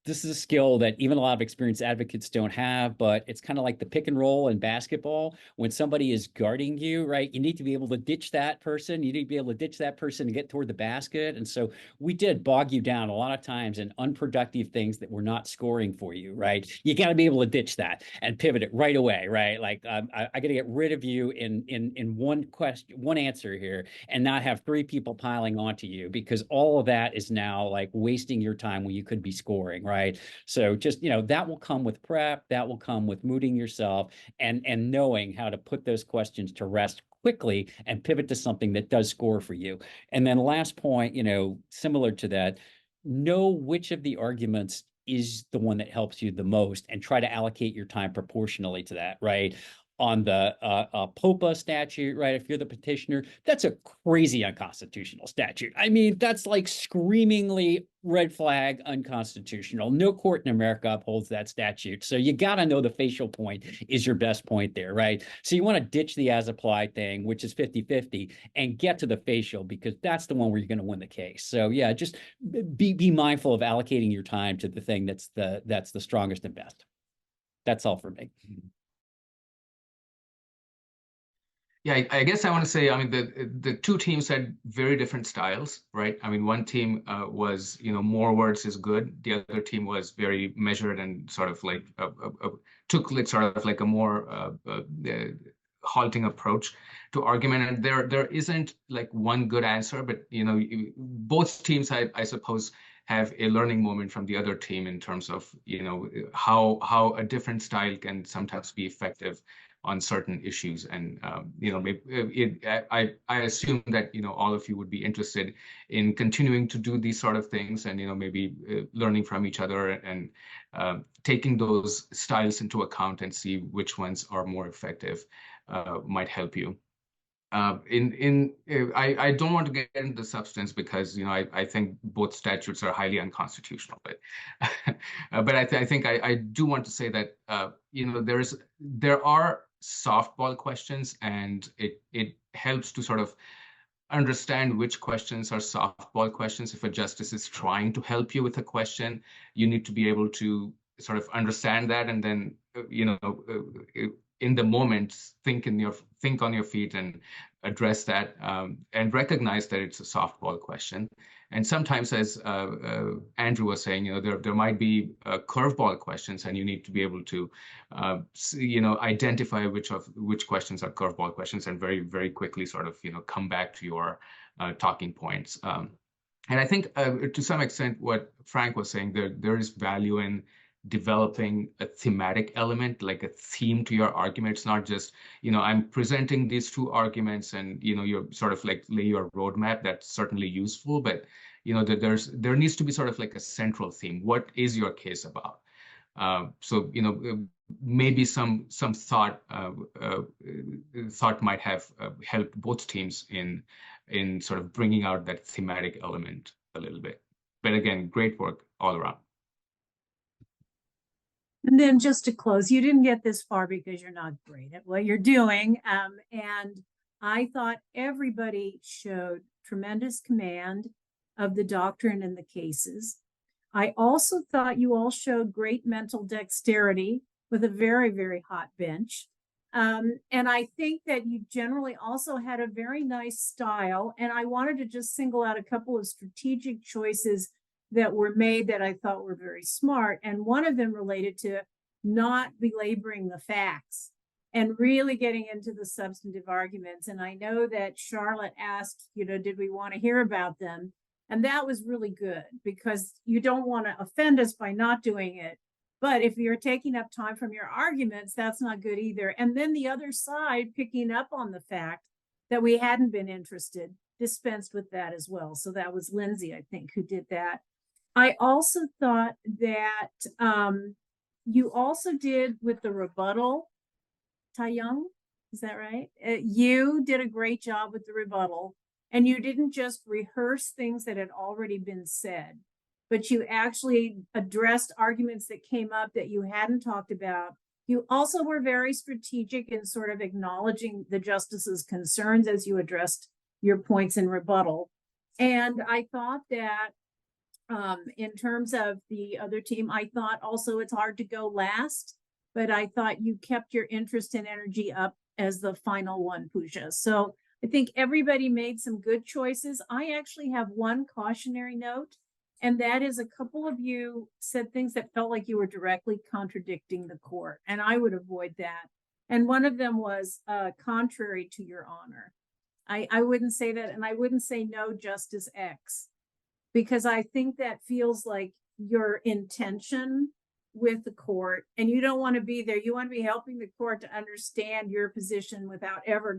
this is a skill that even a lot of experienced advocates don't have, but it's kind of like the pick and roll in basketball. When somebody is guarding you, right, you need to be able to ditch that person. You need to be able to ditch that person and get toward the basket. And so we did bog you down a lot of times in unproductive things that were not scoring for you, right? You got to be able to ditch that and pivot it right away, right? Like I got to get rid of you in one question, one answer here, and not have three people piling onto you, because all of that is now like wasting your time when you could be scoring, right? So just, you know, that will come with prep, that will come with mooting yourself and knowing how to put those questions to rest quickly and pivot to something that does score for you. And then last point, you know, similar to that, know which of the arguments is the one that helps you the most and try to allocate your time proportionally to that, right? On the POPA statute, right? If you're the petitioner, that's a crazy unconstitutional statute. I mean, that's like screamingly red flag unconstitutional. No court in America upholds that statute. So you got to know the facial point is your best point there, right? So you want to ditch the as applied thing, which is 50-50, and get to the facial, because that's the one where you're going to win the case. So yeah, just be mindful of allocating your time to the thing that's the strongest and best. That's all for me. Yeah, I guess I want to say, I mean, the two teams had very different styles, right? I mean, one team was, you know, more words is good. The other team was very measured and sort of like took like sort of like a more halting approach to argument. And there isn't like one good answer, but, you know, both teams, I suppose, have a learning moment from the other team in terms of, you know, how a different style can sometimes be effective on certain issues. And you know, I assume that, you know, all of you would be interested in continuing to do these sort of things, and, you know, maybe learning from each other and taking those styles into account and see which ones are more effective might help you. I don't want to get into the substance, because, you know, I think both statutes are highly unconstitutional, but but I think I do want to say that you know, there are softball questions, and it helps to sort of understand which questions are softball questions. If a justice is trying to help you with a question, you need to be able to sort of understand that, and then you know, in the moment, think on your feet and address that, and recognize that it's a softball question. And sometimes, as Andrew was saying, you know, there might be curveball questions, and you need to be able to, you know, identify which questions are curveball questions, and very, very quickly sort of, you know, come back to your talking points. And I think to some extent, what Frank was saying, there is value in developing a thematic element, like a theme to your argument. It's not just, you know, I'm presenting these two arguments and, you know, you're sort of like lay your roadmap. That's certainly useful, but, you know, there needs to be sort of like a central theme. What is your case about? So, you know, maybe some thought might have helped both teams in sort of bringing out that thematic element a little bit. But again, great work all around. And then just to close, you didn't get this far because you're not great at what you're doing. And I thought everybody showed tremendous command of the doctrine and the cases. I also thought you all showed great mental dexterity with a very, very hot bench. And I think that you generally also had a very nice style. And I wanted to just single out a couple of strategic choices that were made that I thought were very smart. And one of them related to not belaboring the facts and really getting into the substantive arguments. And I know that Charlotte asked, you know, did we want to hear about them? And that was really good, because you don't want to offend us by not doing it. But if you're taking up time from your arguments, that's not good either. And then the other side picking up on the fact that we hadn't been interested, dispensed with that as well. So that was Lindsay, I think, who did that. I also thought that you also did with the rebuttal, Taeyoung, is that right? You did a great job with the rebuttal, and you didn't just rehearse things that had already been said, but you actually addressed arguments that came up that you hadn't talked about. You also were very strategic in sort of acknowledging the justice's concerns as you addressed your points in rebuttal. And I thought that in terms of the other team, I thought also it's hard to go last, but I thought you kept your interest and energy up as the final one, Pooja. So I think everybody made some good choices. I actually have one cautionary note, and that is a couple of you said things that felt like you were directly contradicting the court, and I would avoid that. And one of them was contrary to your honor. I wouldn't say that, and I wouldn't say no, Justice X, because I think that feels like your intention with the court, and you don't want to be there. You want to be helping the court to understand your position without ever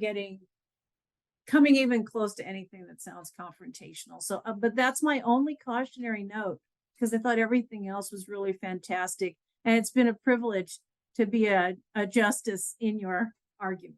coming even close to anything that sounds confrontational. So, but that's my only cautionary note, because I thought everything else was really fantastic. And it's been a privilege to be a justice in your argument.